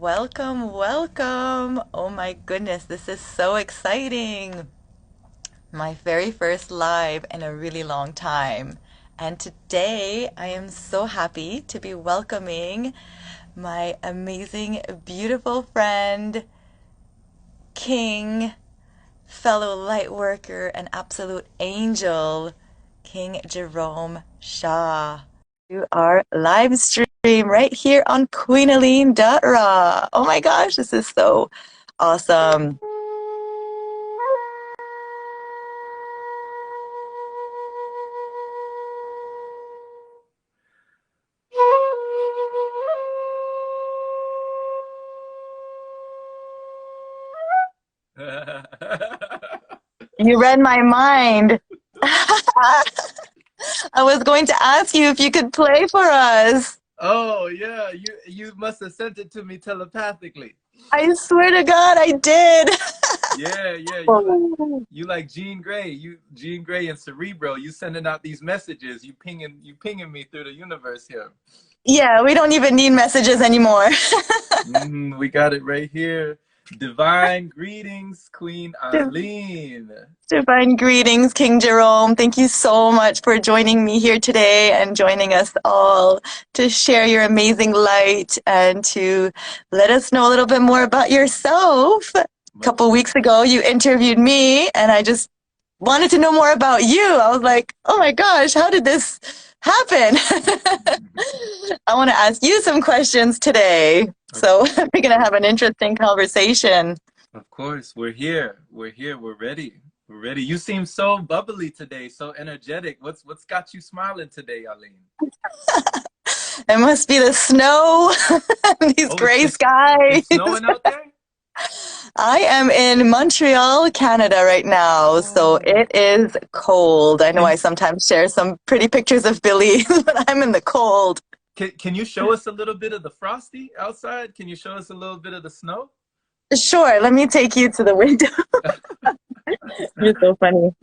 Welcome, welcome. Oh my goodness, this is so exciting. My very first live in a really long time. And today I am so happy to be welcoming my amazing, beautiful friend, King, fellow light worker, and absolute angel, King Jerome Shaw. To our live stream right here on queenaline.raw. Oh my gosh, this is so awesome. You read my mind. I was going to ask you if you could play for us. Oh yeah, you must have sent it to me telepathically. I swear to God, I did. Yeah, you like Jean Grey, Jean Grey and Cerebro. You sending out these messages. You pinging me through the universe here. Yeah, we don't even need messages anymore. We got it right here. Divine greetings, Queen Aline. Divine greetings, King Jerome. Thank you so much for joining me here today and joining us all to share your amazing light and to let us know a little bit more about yourself. A couple weeks ago, you interviewed me, and I just wanted to know more about you. I was like, oh my gosh, how did this happen? I want to ask you some questions today. So we're going to have an interesting conversation. Of course, we're here. We're here. We're ready. We're ready. You seem so bubbly today, so energetic. What's got you smiling today, Aline? It must be the snow, these gray skies. It's snowing out there? I am in Montreal, Canada right now, so it is cold. I know I sometimes share some pretty pictures of Billy, but I'm in the cold. Can you show us a little bit of the frosty outside? Can you show us a little bit of the snow? Sure, let me take you to the window. You're so funny.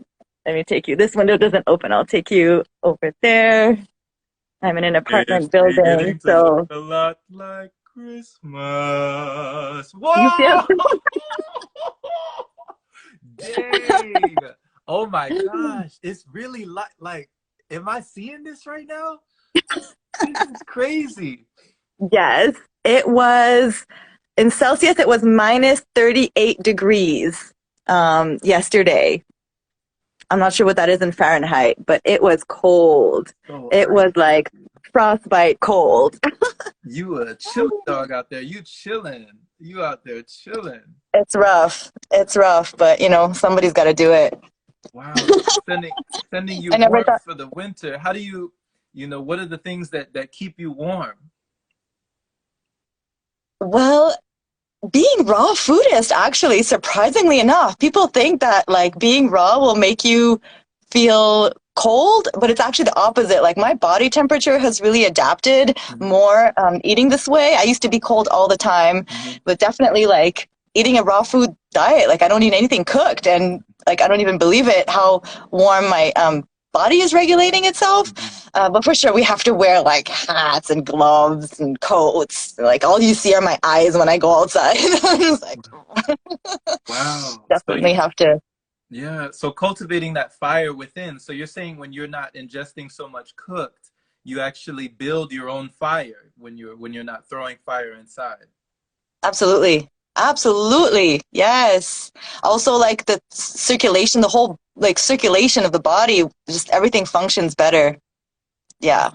Let me take you. This window doesn't open. I'll take you over there. I'm in an apartment building, so a lot like Christmas. Whoa! you feel Dang! Oh my gosh! It's really like. Am I seeing this right now? This is crazy. Yes, it was in Celsius. It was minus 38 degrees yesterday. I'm not sure what that is in Fahrenheit, but it was cold. It was like frostbite cold. You a chill dog out there. You chilling. You out there chilling. It's rough. It's rough, but you know, somebody's got to do it. Wow. Sending you I never warmth thought for the winter. How do you what are the things that keep you warm? Well, being raw foodist, actually, surprisingly enough, people think that like being raw will make you feel cold, but it's actually the opposite. Like my body temperature has really adapted more eating this way. I used to be cold all the time, but definitely like eating a raw food diet. Like I don't eat anything cooked, and like I don't even believe it how warm my body is regulating itself. But for sure, we have to wear like hats and gloves and coats. Like all you see are my eyes when I go outside. I'm just like, Wow. definitely have to. Yeah. So cultivating that fire within. So you're saying when you're not ingesting so much cooked, you actually build your own fire when you're not throwing fire inside. Absolutely. Absolutely. Yes. Also like the circulation, the whole like circulation of the body, just everything functions better. Yeah.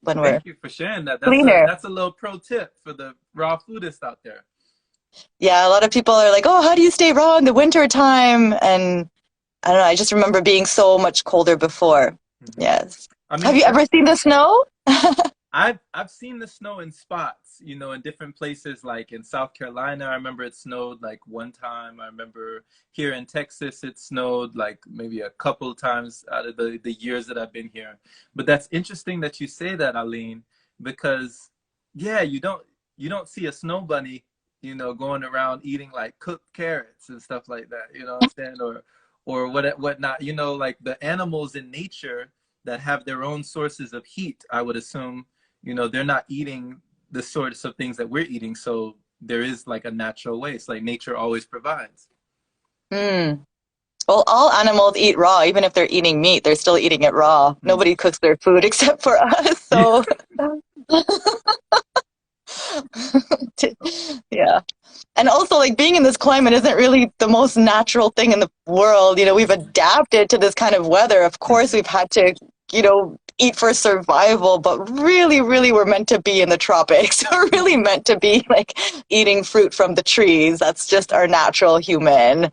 When we're Thank you for sharing that. cleaner. That's a little pro tip for the raw foodists out there. Yeah. A lot of people are like, oh, how do you stay raw in the winter time? And I don't know. I just remember being so much colder before. Yes. I mean, Have you ever seen the snow? I've seen the snow in spots, in different places, like in South Carolina. I remember it snowed like one time. I remember here in Texas it snowed like maybe a couple times out of the years that I've been here. But that's interesting that you say that, Aline, because yeah, you don't see a snow bunny, going around eating like cooked carrots and stuff like that, you know what I'm saying? Or whatnot, like the animals in nature that have their own sources of heat, I would assume, they're not eating the sorts of things that we're eating. So, there is like a natural way. It's like nature always provides. Mm. Well, all animals eat raw. Even if they're eating meat, they're still eating it raw. Mm. Nobody cooks their food except for us. Yeah. So, yeah. And also, like, being in this climate isn't really the most natural thing in the world. You know, we've adapted to this kind of weather. Of course, we've had to, eat for survival, but really, really, we're meant to be in the tropics. We're really meant to be like eating fruit from the trees. That's just our natural human,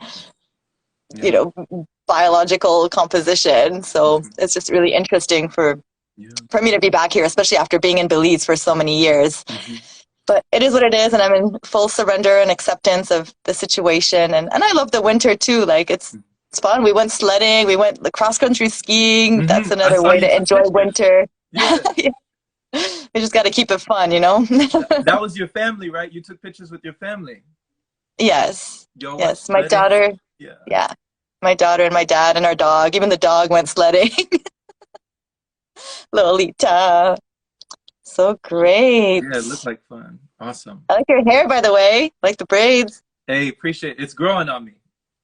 you Yeah. know, biological composition. So Mhm. it's just really interesting Yeah. for me to be back here, especially after being in Belize for so many years. Hmm. But it is what it is, and I'm in full surrender and acceptance of the situation. And I love the winter too. Like it's fun. We went sledding, we went cross country skiing. That's I another saw way you to took enjoy pictures. winter. Yeah. We just got to keep it fun, you know? That was your family, right? You took pictures with your family. Yes. Y'all went Yes. My sledding? daughter, Yeah. yeah. My daughter and my dad and our dog. Even the dog went sledding. Lolita. So great. Yeah, it looked like fun. Awesome. I like your hair, by the way. I like the braids. Hey, appreciate it. It's growing on me.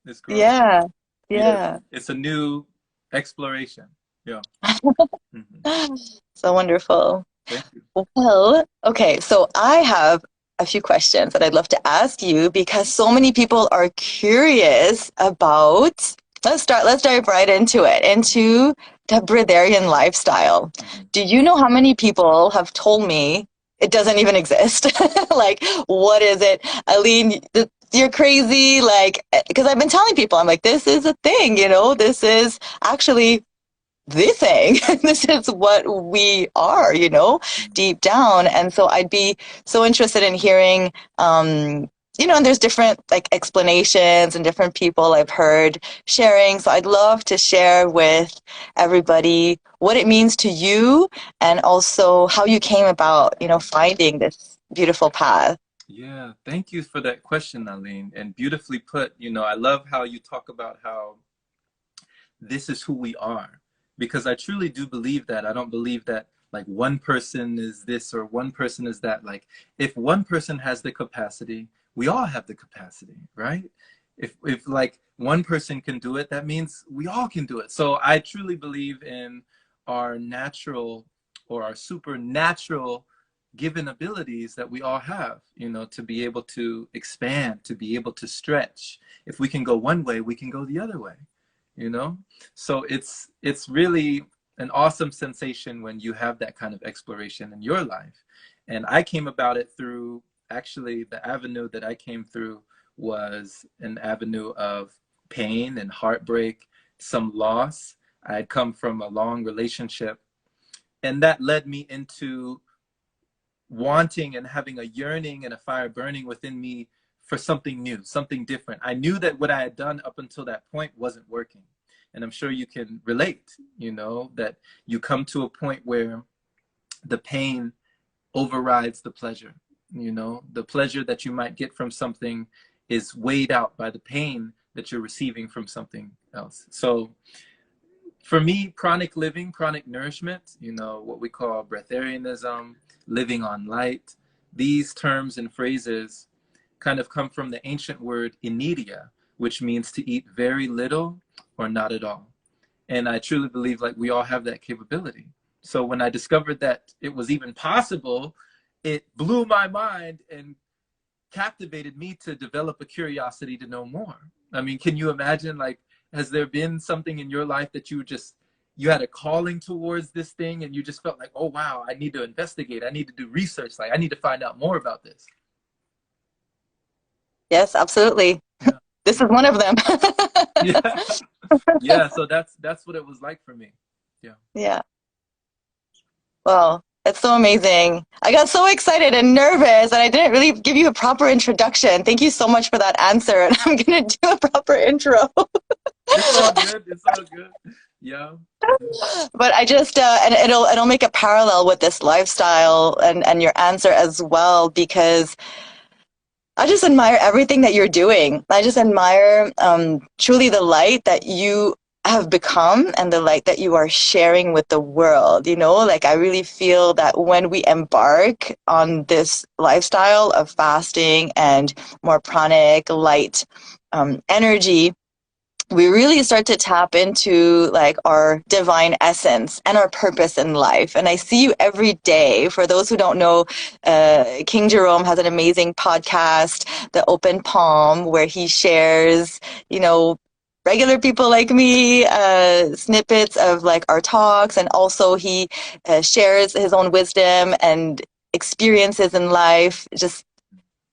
It's growing. Yeah. Yeah, Yeah. it's a new exploration. Yeah. Hmm. So wonderful. Thank you. Well, okay, so I have a few questions that I'd love to ask you because so many people are curious about. Let's dive right into it, into the breatharian lifestyle. Hmm. Do you know how many people have told me it doesn't even exist? Like, what is it? Aline, you're crazy. Like, because I've been telling people, I'm like, this is a thing, this is actually the thing. This is what we are, deep down. And so I'd be so interested in hearing, and there's different like explanations and different people I've heard sharing. So I'd love to share with everybody what it means to you and also how you came about, finding this beautiful path. Yeah, thank you for that question, Aline. And beautifully put, I love how you talk about how this is who we are. Because I truly do believe that. I don't believe that like one person is this or one person is that. Like if one person has the capacity, we all have the capacity, right? If like one person can do it, that means we all can do it. So I truly believe in our natural or our supernatural given abilities that we all have, to be able to expand, to be able to stretch. If we can go one way, we can go the other way, you know? So it's really an awesome sensation when you have that kind of exploration in your life. And I came about it through, actually the avenue that I came through was an avenue of pain and heartbreak, some loss. I had come from a long relationship, and that led me into wanting and having a yearning and a fire burning within me for something new, something different. I knew that what I had done up until that point wasn't working. And I'm sure you can relate, that you come to a point where the pain overrides the pleasure. The pleasure that you might get from something is weighed out by the pain that you're receiving from something else. So for me, chronic living, chronic nourishment, what we call breatharianism, living on light, these terms and phrases kind of come from the ancient word inedia, which means to eat very little or not at all. And I truly believe like we all have that capability. So when I discovered that it was even possible, it blew my mind and captivated me to develop a curiosity to know more. I mean, can you imagine, like, has there been something in your life that you had a calling towards this thing and you just felt like, oh, wow, I need to investigate. I need to do research. Like, I need to find out more about this. Yes, absolutely. Yeah. This is one of them. Yeah. Yeah. So that's what it was like for me. Yeah. Yeah. Well, it's so amazing. I got so excited and nervous, and I didn't really give you a proper introduction. Thank you so much for that answer. And I'm going to do a proper intro. It's all good. It's all good. Yeah. But I just and it'll make a parallel with this lifestyle and your answer as well, because I just admire everything that you're doing. I just admire truly the light that you have become and the light that you are sharing with the world. You know, like I really feel that when we embark on this lifestyle of fasting and more pranic light energy, we really start to tap into like our divine essence and our purpose in life. And I see you every day. For those who don't know, King Jerome has an amazing podcast, The Open Palm, where he shares, you know, regular people like me, snippets of like our talks. And also he shares his own wisdom and experiences in life. Just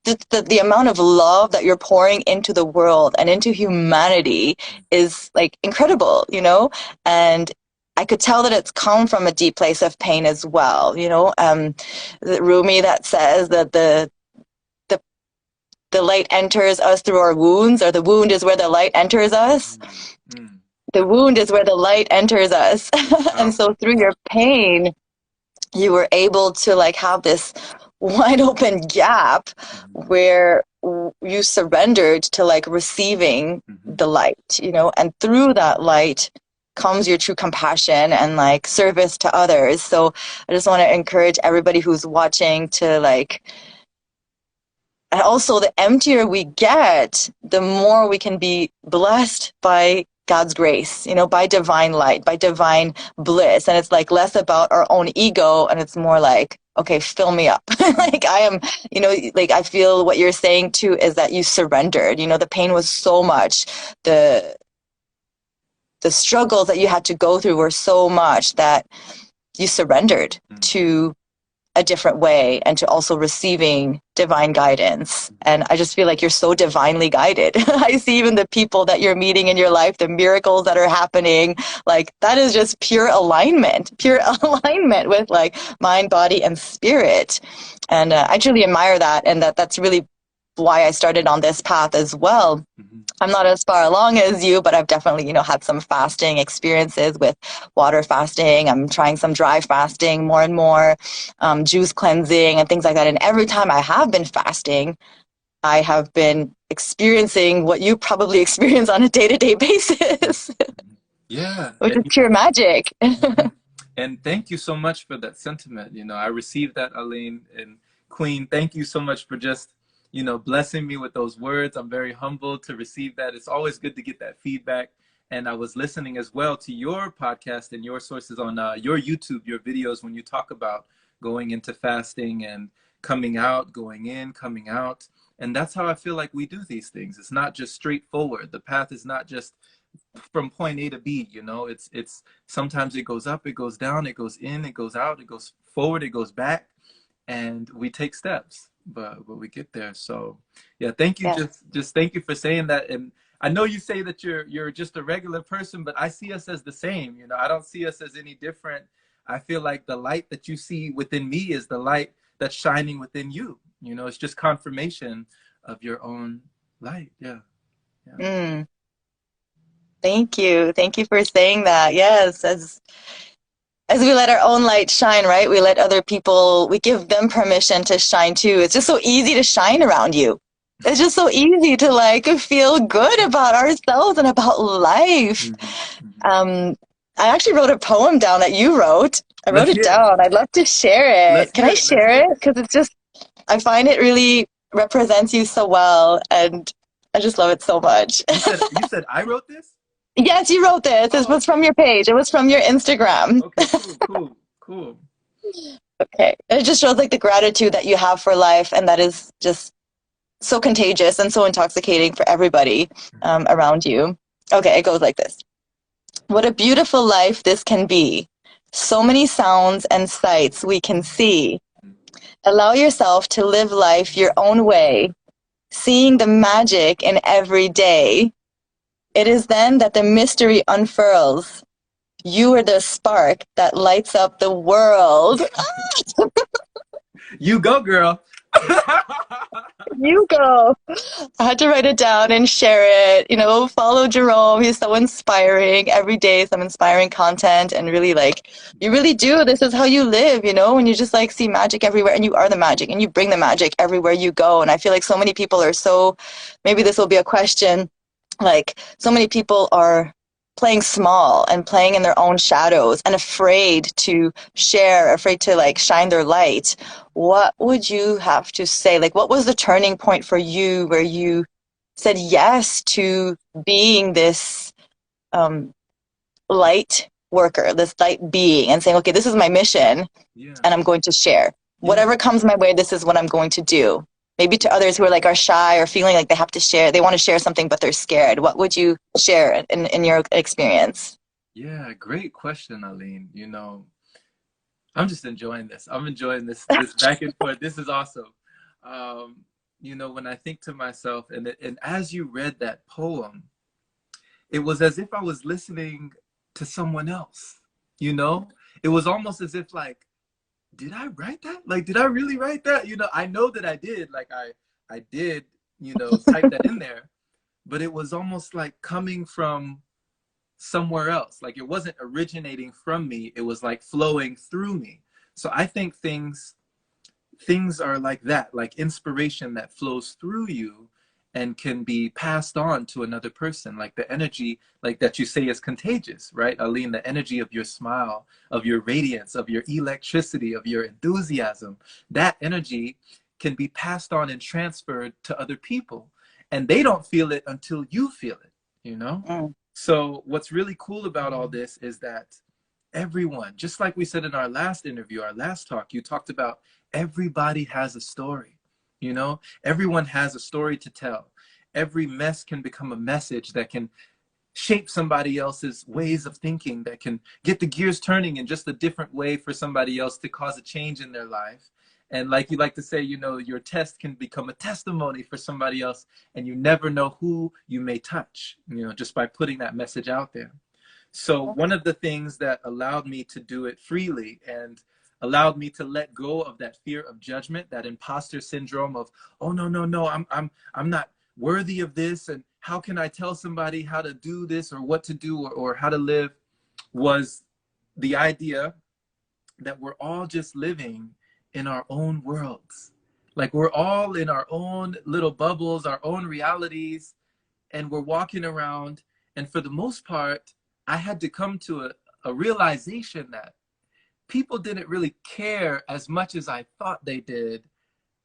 the amount of love that you're pouring into the world and into humanity is like incredible, you know? And I could tell that it's come from a deep place of pain as well, you know? Rumi that says that the the light enters us through our wounds, or the wound is where the light enters us. Mm. The wound is where the light enters us. And so Powerful. through your pain, you were able to like have this wide open gap where you surrendered to like receiving Mm-hmm. the light, you know, and through that light comes your true compassion and like service to others. So I just want to encourage everybody who's watching to like, and also the emptier we get, the more we can be blessed by God's grace, you know, by divine light, by divine bliss. And it's like less about our own ego and it's more like, okay, fill me up. Like I am, you know, like I feel what you're saying too is that you surrendered, you know, the pain was so much, the struggles that you had to go through were so much that you surrendered to a different way and to also receiving divine guidance. And I just feel like you're so divinely guided. I see even the people that you're meeting in your life, the miracles that are happening, like that is just pure alignment with like mind, body, and spirit. And I truly admire that. And that's really why I started on this path as well. Mm-hmm. I'm not as far along as you, but I've definitely, you know, had some fasting experiences with water fasting. I'm trying some dry fasting more and more, juice cleansing and things like that. And every time I have been fasting, I have been experiencing what you probably experience on a day-to-day basis, Yeah. which is pure magic. Mhm. And thank you so much for that sentiment. You know, I received that, Aline and Queen. Thank you so much for just, you know, blessing me with those words. I'm very humbled to receive that. It's always good to get that feedback. And I was listening as well to your podcast and your sources on your YouTube, your videos when you talk about going into fasting and coming out, going in, coming out. And that's how I feel like we do these things. It's not just straightforward. The path is not just from point A to B, you know, it's sometimes it goes up, it goes down, it goes in, it goes out, it goes forward, it goes back, and we take steps, but we get there. So yeah, thank you, Yeah. just thank you for saying that. And I know you say that you're just a regular person, but I see us as the same, you know. I don't see us as any different. I feel like the light that you see within me is the light that's shining within you. You know, it's just confirmation of your own light. Yeah. Yeah. Mm, thank you. Thank you for saying that. Yes, as we let our own light shine, right? We let other people, we give them permission to shine too. It's just so easy to shine around you. It's just so easy to like feel good about ourselves and about life. Mhm, mhm. Um, I actually wrote a poem down that you wrote. I wrote Let's it hear it. down. I'd love to share Let's it. Can hear I it. Let's share hear it? it. Because it's just, I find it really represents you so well. And I just love it so much. You said I wrote this? Yes, you wrote this. This Oh, was from okay. your page. It was from your Instagram. Okay, cool, cool, cool. Okay. It just shows like the gratitude that you have for life, and that is just so contagious and so intoxicating for everybody around you. Okay, it goes like this. What a beautiful life this can be. So many sounds and sights we can see. Allow yourself to live life your own way, seeing the magic in every day. It is then that the mystery unfurls. You are the spark that lights up the world. You go, girl. You go. I had to write it down and share it. You know, follow Jerome. He's so inspiring. Every day, some inspiring content. And really, like, you really do. This is how you live, you know, when you just like see magic everywhere and you are the magic and you bring the magic everywhere you go. And I feel like so many people are so, maybe this will be a question. Like, so many people are playing small and playing in their own shadows and afraid to share, afraid to like shine their light, what would you have to say? Like, what was the turning point for you where you said yes to being this um, light worker, this light being, and saying, okay, this is my mission Yeah. and I'm going to share. Yeah. Whatever comes my way, this is what I'm going to do. Maybe to others who are like are shy or feeling like they have to share, they want to share something, but they're scared. What would you share in your experience? Yeah, great question, Aline. I'm just enjoying this. I'm enjoying this back and forth. This is awesome. Um, when I think to myself, and as you read that poem, it was as if I was listening to someone else. You know, it was almost as if like, did I write that? Like, did I really write that? I know that I did. Like, I did, type that in there, but it was almost like coming from somewhere else. Like it wasn't originating from me. It was like flowing through me. So I think things are like that, like inspiration that flows through you and can be passed on to another person. Like the energy, like that you say is contagious, right? Aline, the energy of your smile, of your radiance, of your electricity, of your enthusiasm, that energy can be passed on and transferred to other people. And they don't feel it until you feel it, you know? Mm. So what's really cool about all this is that everyone, just like we said in our last interview, our last talk, you talked about everybody has a story, everyone has a story to tell. Every mess can become a message that can shape somebody else's ways of thinking, that can get the gears turning in just a different way for somebody else to cause a change in their life. And like you like to say, your test can become a testimony for somebody else, and you never know who you may touch, just by putting that message out there. So one of the things that allowed me to do it freely and allowed me to let go of that fear of judgment, that imposter syndrome of, oh no, no, no, I'm not worthy of this, and how can I tell somebody how to do this or what to do, or how to live, was the idea that we're all just living in our own worlds. Like we're all in our own little bubbles, our own realities, and we're walking around. And for the most part, I had to come to a realization that people didn't really care as much as I thought they did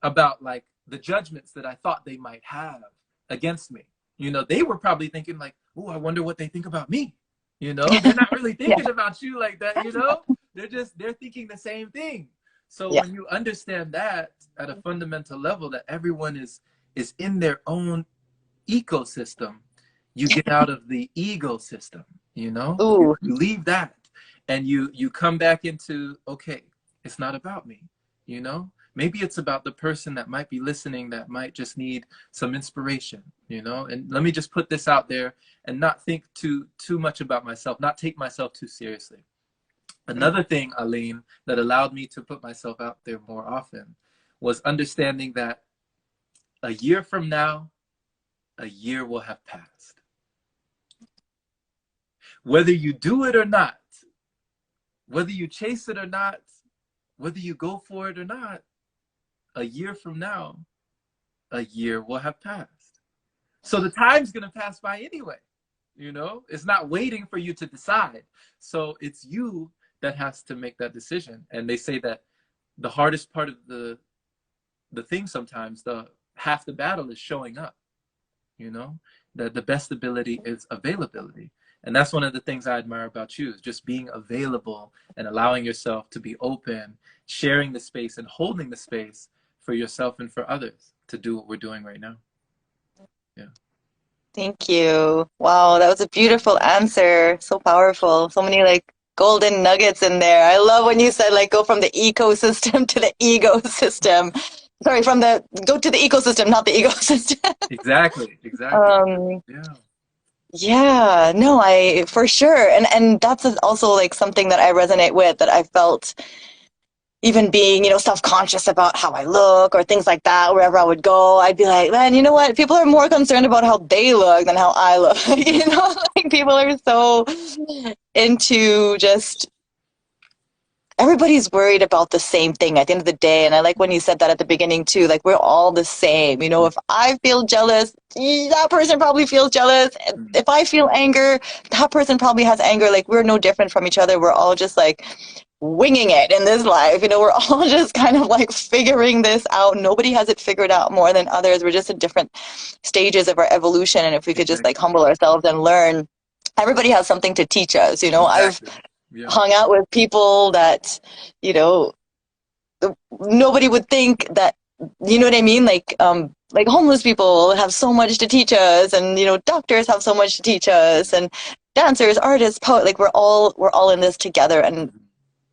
about like the judgments that I thought they might have against me. They were probably thinking like, oh, I wonder what they think about me. They're not really Yeah, thinking about you like that, they're thinking the same thing. So yeah. when you understand that at a fundamental level, that everyone is in their own ecosystem, you get out of the ego system, Ooh, you leave that, and you come back into, okay, it's not about me, maybe it's about the person that might be listening, that might just need some inspiration, and let me just put this out there and not think too much about myself, not take myself too seriously. Another thing, Aline, that allowed me to put myself out there more often was understanding that a year from now, a year will have passed. Whether you do it or not, whether you chase it or not, whether you go for it or not, a year from now, a year will have passed. So the time's going to pass by anyway. It's not waiting for you to decide. So it's you that has to make that decision. And they say that the hardest part of the thing sometimes, the half the battle is showing up. That the best ability is availability. And that's one of the things I admire about you, is just being available and allowing yourself to be open, sharing the space and holding the space for yourself and for others to do what we're doing right now. Yeah. thank you. Wow, that was a beautiful answer. So powerful. So many like golden nuggets in there. I love when you said like go from the ecosystem to the ego system. Sorry, from the go to the ecosystem, not the ecosystem. Exactly. Exactly. Um, Yeah. yeah, no, I for sure. And that's also like something that I resonate with, that I felt even being, self-conscious about how I look or things like that, wherever I would go, I'd be like, man, you know what? People are more concerned about how they look than how I look. Like people are so into just everybody's worried about the same thing at the end of the day. And I like when you said that at the beginning too, like we're all the same. You know, if I feel jealous, that person probably feels jealous. Mhm. If I feel anger, that person probably has anger. Like we're no different from each other. We're all just like winging it in this life. You know, we're all just kind of like figuring this out. Nobody has it figured out more than others. We're just in different stages of our evolution. And if we could just like Exactly. humble ourselves and learn, everybody has something to teach us. You know, I've Exactly. Yeah. hung out with people that, you know, nobody would think that, you know what I mean? Like homeless people have so much to teach us, and you know, doctors have so much to teach us, and dancers, artists, poets, like we're all in this together, and Mhm.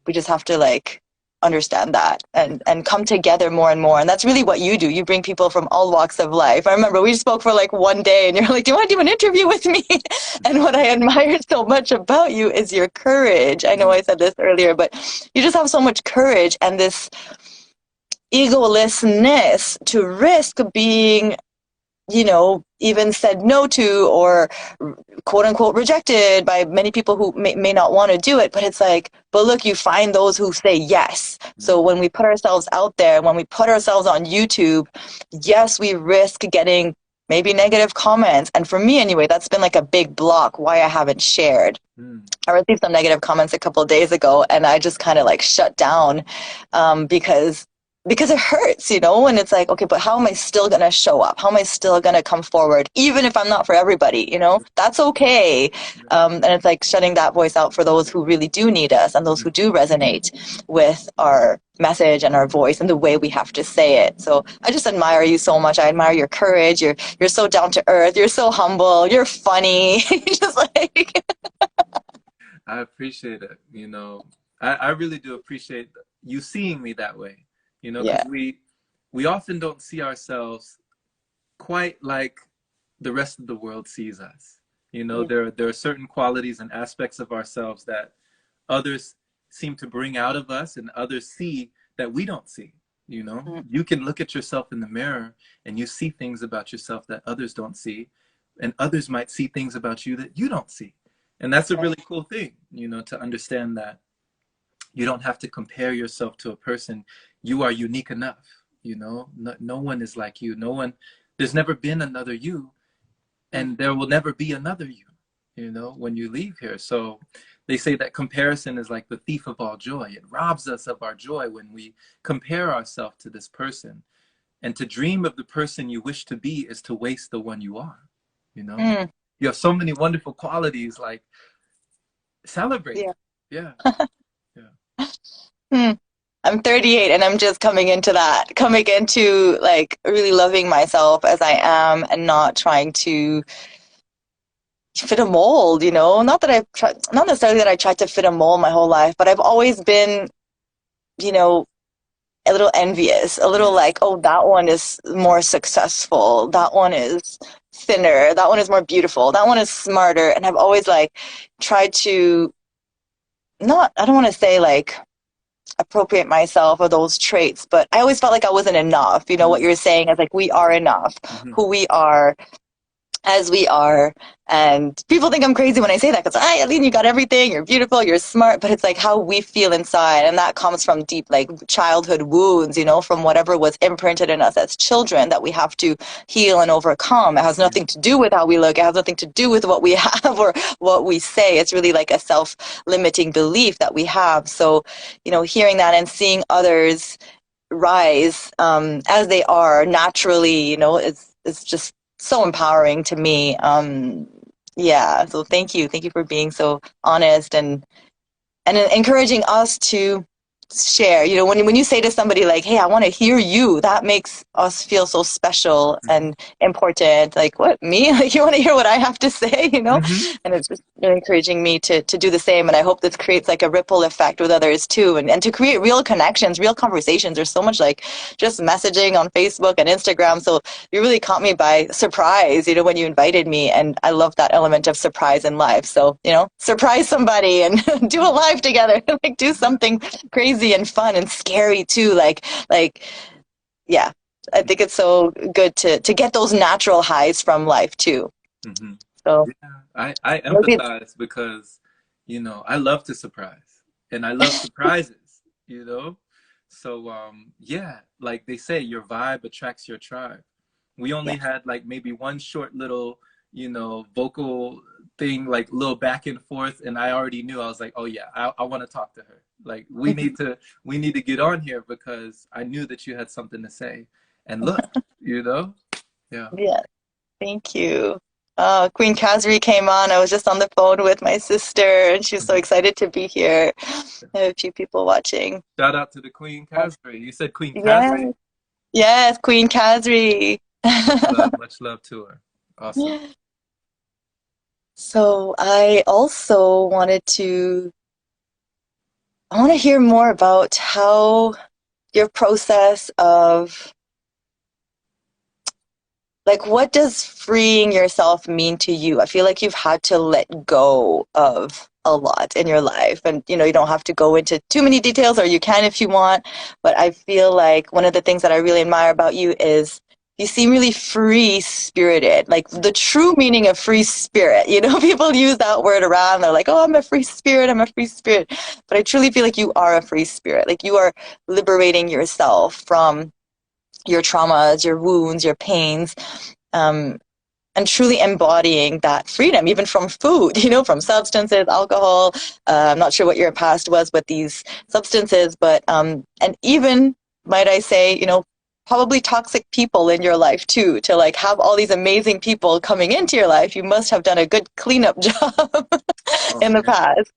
we just have to like understand that and come together more and more. And that's really what you do. You bring people from all walks of life. I remember we spoke for like one day and you're like, do you want to do an interview with me? And what I admire so much about you is your courage. I know Mhm. I said this earlier, but you just have so much courage and this egolessness to risk being, you know, even said no to or quote unquote rejected by many people who may not want to do it. But it's like, but look, you find those who say yes. So Mhm. when we put ourselves out there, when we put ourselves on YouTube, yes, we risk getting maybe negative comments. And for me anyway, that's been like a big block why I haven't shared. Mhm. I received some negative comments a couple of days ago, and I just kind of like shut down because it hurts, you know. And it's like, okay, but how am I still gonna show up? How am I still gonna come forward, even if I'm not for everybody? You know, that's okay. Yeah. And it's like shutting that voice out for those who really do need us and those who do resonate with our message and our voice and the way we have to say it. So I just admire you so much. I admire your courage. You're so down to earth. You're so humble. You're funny. Just like I appreciate it. I really do appreciate you seeing me that way, yeah. because we often don't see ourselves quite like the rest of the world sees us. There are certain qualities and aspects of ourselves that others seem to bring out of us and others see that we don't see. You can look at yourself in the mirror and you see things about yourself that others don't see, and others might see things about you that you don't see. And that's a really cool thing, to understand that you don't have to compare yourself to a person. You are unique enough. No one is like you. No one, there's never been another you, and there will never be another you, when you leave here. So they say that comparison is like the thief of all joy. It robs us of our joy when we compare ourselves to this person. And to dream of the person you wish to be is to waste the one you are. You know, Mm, you have so many wonderful qualities. Like, celebrate. yeah. Yeah, yeah. Hmm. I'm 38 and I'm just coming into like really loving myself as I am and not trying to fit a mold, you know? Not necessarily that I tried to fit a mold my whole life, but I've always been, you know, a little envious, a little like, oh, that one is more successful. That one is thinner. That one is more beautiful. That one is smarter. And I've always like tried to not, I don't want to say like appropriate myself of those traits, but I always felt like I wasn't enough. You know, what Mm-hmm. you're saying is like we are enough, Mm-hmm. who we are as we are. And people think I'm crazy when I say that because, hi, Aline, you got everything. You're beautiful. You're smart. But it's like how we feel inside. And that comes from deep, like childhood wounds, you know, from whatever was imprinted in us as children that we have to heal and overcome. It has Yeah. nothing to do with how we look. It has nothing to do with what we have or what we say. It's really like a self limiting belief that we have. So, you know, hearing that and seeing others rise as they are naturally, you know, it's just so empowering to me. Yeah, so thank you for being so honest and encouraging us to share. You know, when you say to somebody like, "Hey, I want to hear you," that makes us feel so special Mm-hmm. and important. Like, what, me? Like, you want to hear what I have to say? You know, Mm-hmm. and it's just encouraging me to do the same. And I hope this creates like a ripple effect with others too, and to create real connections, real conversations. There's so much like just messaging on Facebook and Instagram. So you really caught me by surprise, you know, when you invited me. And I love that element of surprise in life. So, you know, surprise somebody and do a live together, like do Yeah. something crazy and fun and scary too. Yeah, I think it's so good to get those natural highs from life too. Mm-hmm. So Yeah, I maybe, empathize because, I love to surprise and I love surprises. you know? So yeah, like they say, your vibe attracts your tribe. We only Yeah. had like maybe one short little, vocal thing, like little back and forth, and I already knew. I was like, oh yeah, I want to talk to her. Like we need to get on here because I knew that you had something to say. And look, you know, yeah. Yeah. Thank you. Queen Kazri came on. I was just on the phone with my sister, and she's so Mhm. excited to be here. I have a few people watching. Shout out to the Queen Casri. You said Queen Casri? Yes, yes, Queen Kazri. Much love to her. Awesome. So I want to hear more about how your process of like, what does freeing yourself mean to you? I feel like you've had to let go of a lot in your life. And, you don't have to go into too many details, or you can if you want. But I feel like one of the things that I really admire about you is you seem really free spirited, like the true meaning of free spirit. People use that word around. They're like, oh, I'm a free spirit. I'm a free spirit. But I truly feel like you are a free spirit. Like you are liberating yourself from your traumas, your wounds, your pains, um, and truly embodying that freedom, even from food, from substances, alcohol. I'm not sure what your past was with these substances, but, and even, might I say, probably toxic people in your life too, to like have all these amazing people coming into your life. You must have done a good cleanup job Oh in the man. past.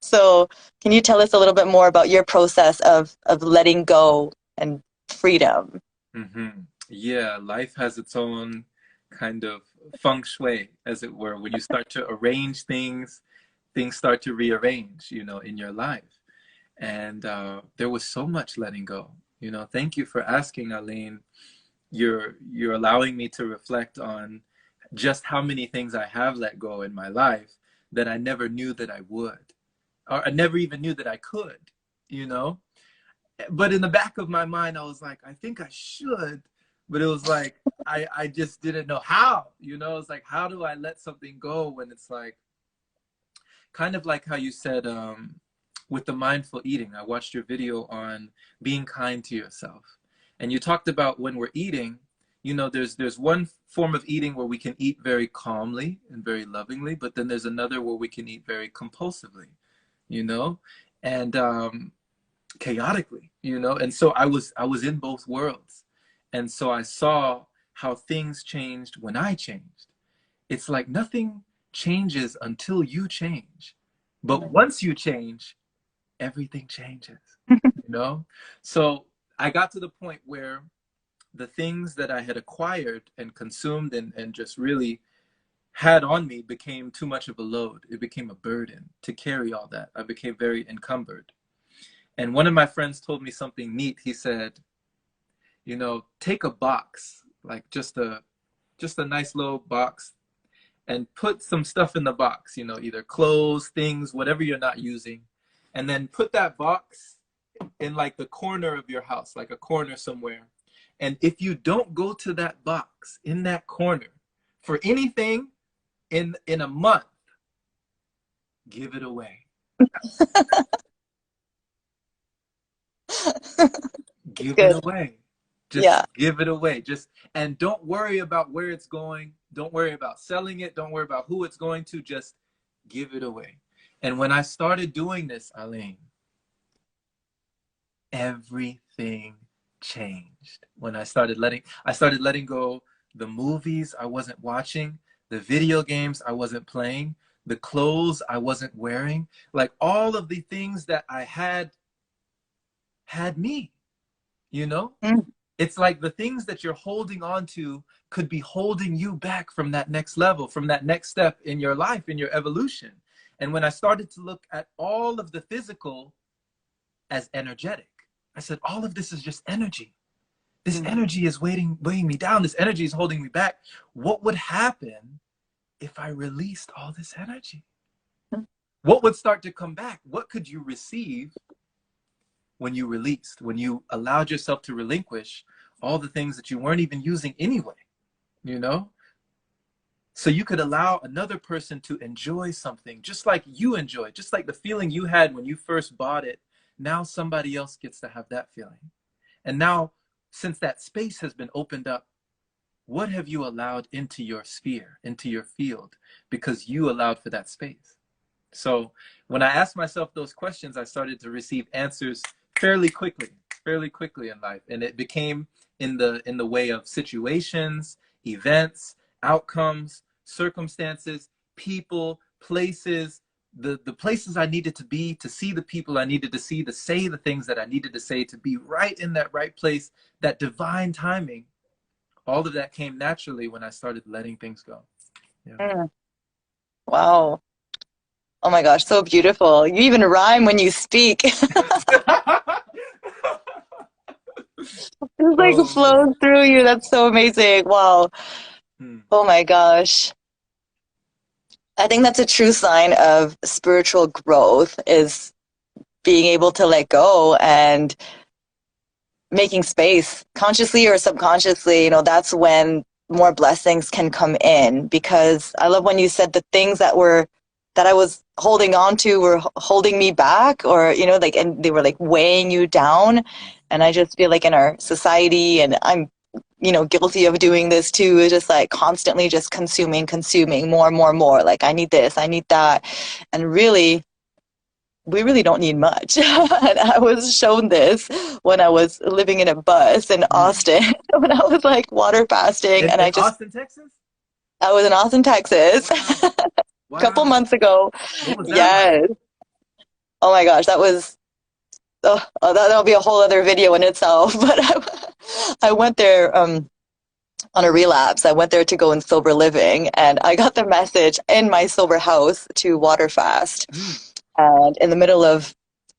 So, can you tell us a little bit more about your process of letting go and freedom? Yeah, life has its own kind of feng shui, as it were. When you start to arrange things, things start to rearrange, in your life. And there was so much letting go. Thank you for asking, Aline. You're allowing me to reflect on just how many things I have let go in my life that I never knew that I would, or I never even knew that I could, you know? But in the back of my mind, I was like, I think I should, but it was like I just didn't know how. It's like, how do I let something go when it's like kind of like how you said, with the mindful eating. I watched your video on being kind to yourself, and you talked about when we're eating, there's one form of eating where we can eat very calmly and very lovingly, but then there's another where we can eat very compulsively, you know, and chaotically, and so I was in both worlds, and so I saw how things changed when I changed. It's like nothing changes until you change, but once you change, everything changes, you know so I got to the point where the things that I had acquired and consumed and just really had on me became too much of a load. It became a burden to carry all that. I became very encumbered. And one of my friends told me something neat. He said, take a box, like just a nice little box, and put some stuff in the box, either clothes, things, whatever you're not using. And then put that box in like the corner of your house, like a corner somewhere. And if you don't go to that box in that corner for anything in a month, give it away. Give it Good. away. Just Yeah. give it away. And don't worry about where it's going. Don't worry about selling it. Don't worry about who it's going to. Just give it away. And when I started doing this, Aline, everything changed. When I started letting go the movies I wasn't watching, the video games I wasn't playing, the clothes I wasn't wearing, like all of the things that I had me, you know? Mm. It's like the things that you're holding on to could be holding you back from that next level, from that next step in your life, in your evolution. And when I started to look at all of the physical as energetic, I said, all of this is just energy. This Mm. energy is weighing me down. This energy is holding me back. What would happen if I released all this energy? What would start to come back? What could you receive when you released, when you allowed yourself to relinquish all the things that you weren't even using anyway, you know? So you could allow another person to enjoy something just like you enjoyed, just like the feeling you had when you first bought it Now somebody else gets to have that feeling. And now, since that space has been opened up, what have you allowed into your sphere, into your field, because you allowed for that space? So when I asked myself those questions, I started to receive answers fairly quickly, fairly quickly in life. And it became in the way of situations, events, outcomes, circumstances, people, places, the places I needed to be, to see the people I needed to see, to say the things that I needed to say, to be right in that right place, that divine timing. All of that came naturally when I started letting things go. Yeah. Mm. Wow. Oh my gosh, so beautiful. You even rhyme when you speak. It's like Oh man. flows through you. That's so amazing. Wow. Hmm. Oh my gosh. I think that's a true sign of spiritual growth is being able to let go and making space consciously or subconsciously. That's when more blessings can come in, because I love when you said the things that I was holding on to were holding me back, or like, and they were like weighing you down. And I just feel like in our society, and I'm guilty of doing this too, is just like constantly just consuming more and more and more. Like, I need this, I need that. And really, we really don't need much. And I was shown this when I was living in a bus in Hmm. Austin, when I was like water fasting, and In Austin, Texas? I was in Austin, Texas, Wow. a couple Wow. months ago. What was that like? Yes. Oh my gosh, that was, that'll be a whole other video in itself. But I went there on a relapse. I went there to go in sober living, and I got the message in my sober house to water fast. Hmm. And in the middle of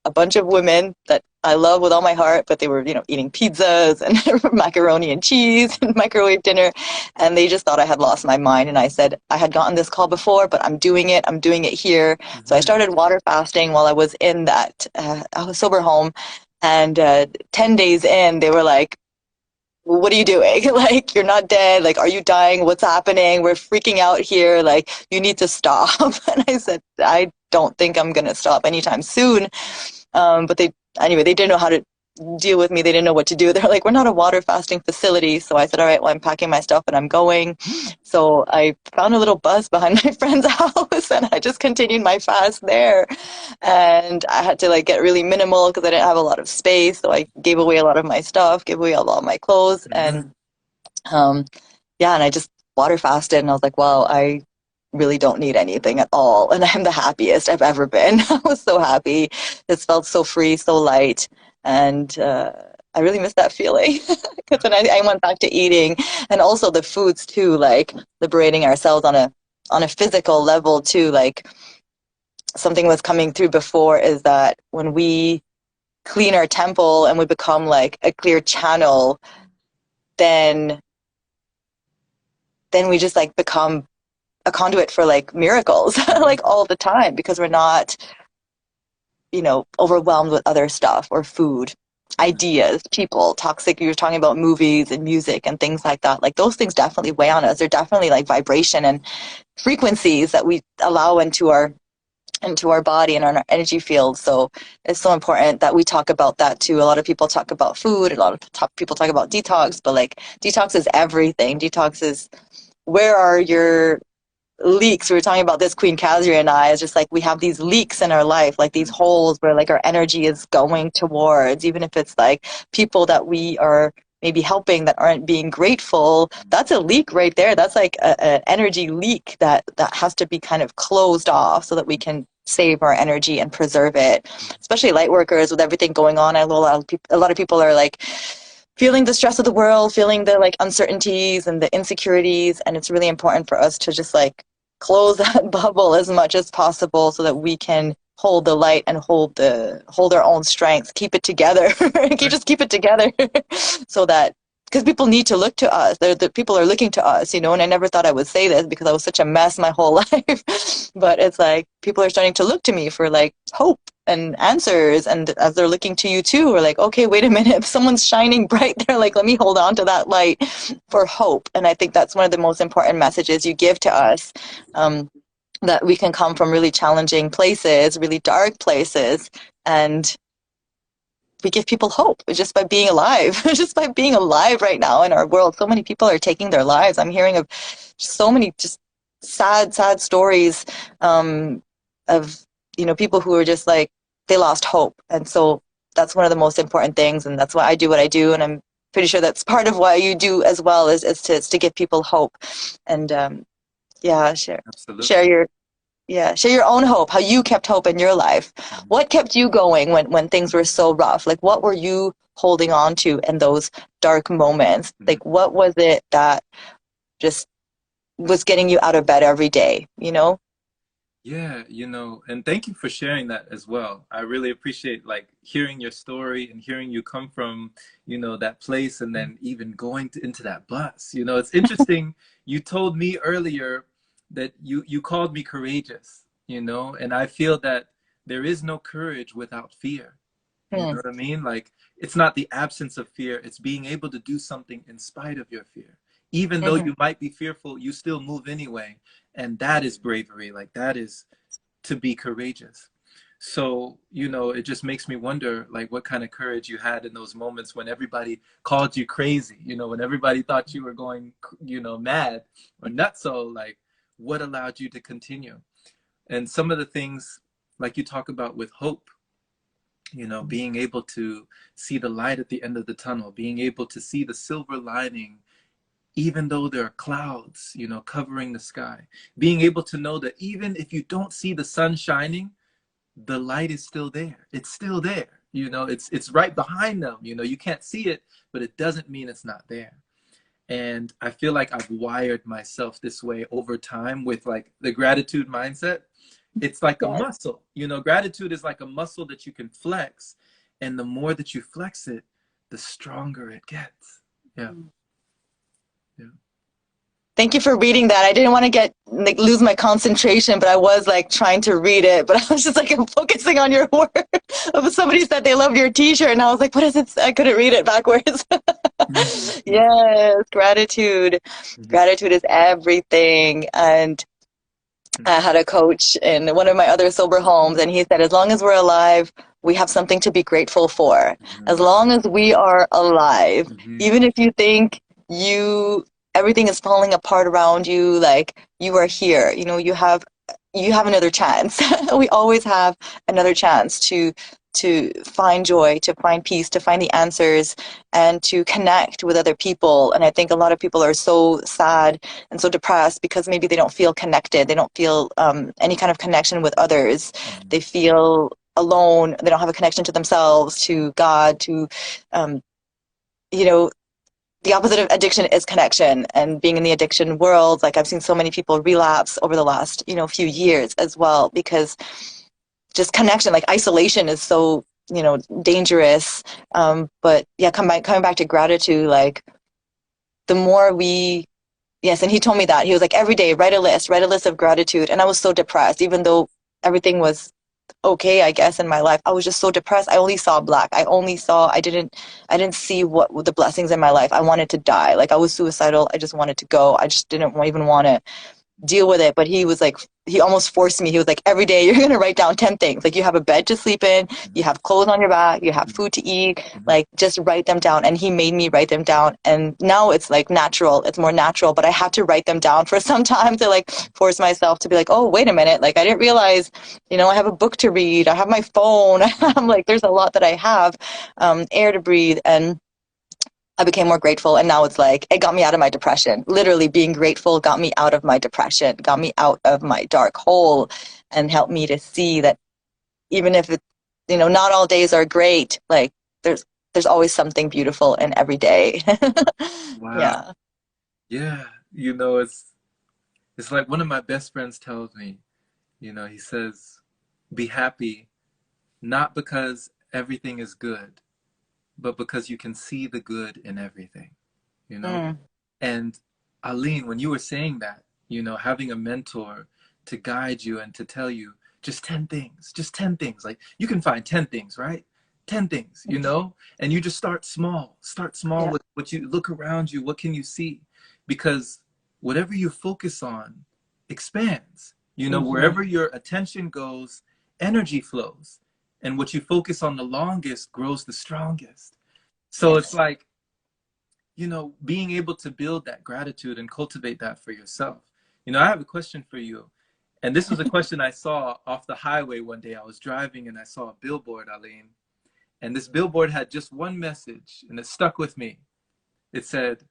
a bunch of women that I love with all my heart, but they were, eating pizzas and macaroni and cheese and microwave dinner. And they just thought I had lost my mind. And I said, I had gotten this call before, but I'm doing it. I'm doing it here. So I Hmm. started water fasting while I was in that sober home. And 10 days in, they were like, what are you doing? Like, you're not dead. Like, are you dying? What's happening? We're freaking out here. Like, you need to stop. And I said, I don't think I'm going to stop anytime soon. But anyway, they didn't know how to deal with me. They didn't know what to do. They're like, we're not a water fasting facility. So I said, all right, well, I'm packing my stuff and I'm going. So I found a little bus behind my friend's house, and I just continued my fast there. And I had to like get really minimal because I didn't have a lot of space. So I gave away a lot of my stuff, gave away a lot of my clothes. And Hmm. um, yeah, and I just water fasted, and I was like, wow, I really don't need anything at all. And I'm the happiest I've ever been. I was so happy. It felt so free, so light. And I really miss that feeling because then I went back to eating, and also the foods too, like liberating ourselves on a physical level too. Like, something was coming through before is that when we clean our temple and we become like a clear channel, then we just like become a conduit for like miracles Hmm. like all the time, because we're not overwhelmed with other stuff or food, ideas, people, toxic. You were talking about movies and music and things like that. Like, those things definitely weigh on us. They're definitely like vibration and frequencies that we allow into our body and our energy field. So it's so important that we talk about that too. A lot of people talk about food, a lot of people talk about detox, but like, detox is everything. Detox is, where are your leaks? We were talking about this, Queen Kazria and I. It's just like, we have these leaks in our life, like these holes where like our energy is going towards, even if it's like people that we are maybe helping that aren't being grateful. That's a leak right there. That's like an energy leak that has to be kind of closed off so that we can save our energy and preserve it. Especially light workers, with everything going on. I know a lot of people are like feeling the stress of the world, feeling the like uncertainties and the insecurities. And it's really important for us to just like close that bubble as much as possible so that we can hold the light and hold our own strength, keep it together. Right. Just keep it together so that, because people need to look to us. The people are looking to us, and I never thought I would say this because I was such a mess my whole life. But it's like, people are starting to look to me for like hope and answers. And as they're looking to you too, we're like, okay, wait a minute, if someone's shining bright there, like, let me hold on to that light for hope. And I think that's one of the most important messages you give to us. That we can come from really challenging places, really dark places, and we give people hope just by being alive, just by being alive right now in our world. So many people are taking their lives. I'm hearing of so many just sad stories of, people who are just like, they lost hope. And so that's one of the most important things. And that's why I do what I do. And I'm pretty sure that's part of why you do as well, is to give people hope. And yeah, share Absolutely. your share your own hope, how you kept hope in your life. Mhm. What kept you going when things were so rough? Like, what were you holding on to in those dark moments? Mhm. Like, what was it that just was getting you out of bed every day, you know? Yeah, and thank you for sharing that as well. I really appreciate like hearing your story and hearing you come from, that place and then even going into that bus. It's interesting. You told me earlier that you called me courageous, and I feel that there is no courage without fear. You know Hmm. what I mean? Like, it's not the absence of fear, it's being able to do something in spite of your fear. Even though Hmm. you might be fearful, you still move anyway. And that is bravery. Like, that is to be courageous. So, it just makes me wonder, like, what kind of courage you had in those moments when everybody called you crazy, when everybody thought you were going, mad or nutso, like, what allowed you to continue? And some of the things, like you talk about with hope, being able to see the light at the end of the tunnel, being able to see the silver lining, even though there are clouds, covering the sky, being able to know that even if you don't see the sun shining, the light is still there. It's still there. It's right behind them. You can't see it, but it doesn't mean it's not there. And I feel like I've wired myself this way over time with like the gratitude mindset. It's like a Yes. muscle. Gratitude is like a muscle that you can flex. And the more that you flex it, the stronger it gets. Yeah. Yeah. Thank you for reading that. I didn't want to get like lose my concentration, but I was like trying to read it. But I was just like, I'm focusing on your word. Somebody said they loved your T-shirt, and I was like, what is it? I couldn't read it backwards. Mhm, mhm, Yes, gratitude. mhm, Gratitude is everything. And I had a coach in one of my other sober homes, and he said, as long as we're alive, we have something to be grateful for. As mhm, long as we are alive, mhm, even if you think you everything is falling apart around you, like you are here. You have another chance. We always have another chance to find joy, to find peace, to find the answers, and to connect with other people. And I think a lot of people are so sad and so depressed because maybe they don't feel connected. They don't feel any kind of connection with others. mhm, They feel alone. They don't have a connection to themselves, to God, to, um, you know, the opposite of addiction is connection. And being in the addiction world, like I've seen so many people relapse over the last, few years as well, because just connection, like isolation is so, dangerous. But yeah, coming back to gratitude, like the more we yes, and he told me that. He was like, every day, write a list of gratitude. And I was so depressed, even though everything was okay, I guess, in my life. I was just so depressed. I only saw black. I didn't see what the blessings in my life. I wanted to die. Like I was suicidal. I just wanted to go. I just didn't even want to deal with it. But he was like, he almost forced me. He was like, every day you're going to write down 10 things. Like you have a bed to sleep in, you have clothes on your back, you have mhm, food to eat, mhm, like just write them down. And he made me write them down. And now it's like natural. It's more natural, but I had to write them down for some time to like force myself to be like, oh, wait a minute. Like I didn't realize, I have a book to read. I have my phone. mhm. I'm like, there's a lot that I have, air to breathe. And I became more grateful. And now it's like, it got me out of my depression. Literally being grateful got me out of my depression, got me out of my dark hole, and helped me to see that even if not all days are great, like there's always something beautiful in every day. Wow. Yeah. Yeah. It's like one of my best friends tells me, he says, be happy, not because everything is good, but because you can see the good in everything, you know? Mm, And Aline, when you were saying that, having a mentor to guide you and to tell you just 10 things, like you can find 10 things, right? 10 things, and you just start small yeah. with what you look around you. What can you see? Because whatever you focus on expands, Hmm. wherever your attention goes, energy flows. and what you focus on the longest grows the strongest. So it's Yes. like, being able to build that gratitude and cultivate that for yourself. I have a question for you. And this was a question I saw off the highway one day. I was driving and I saw a billboard, Aline. And this billboard had just one message, and it stuck with me. It said,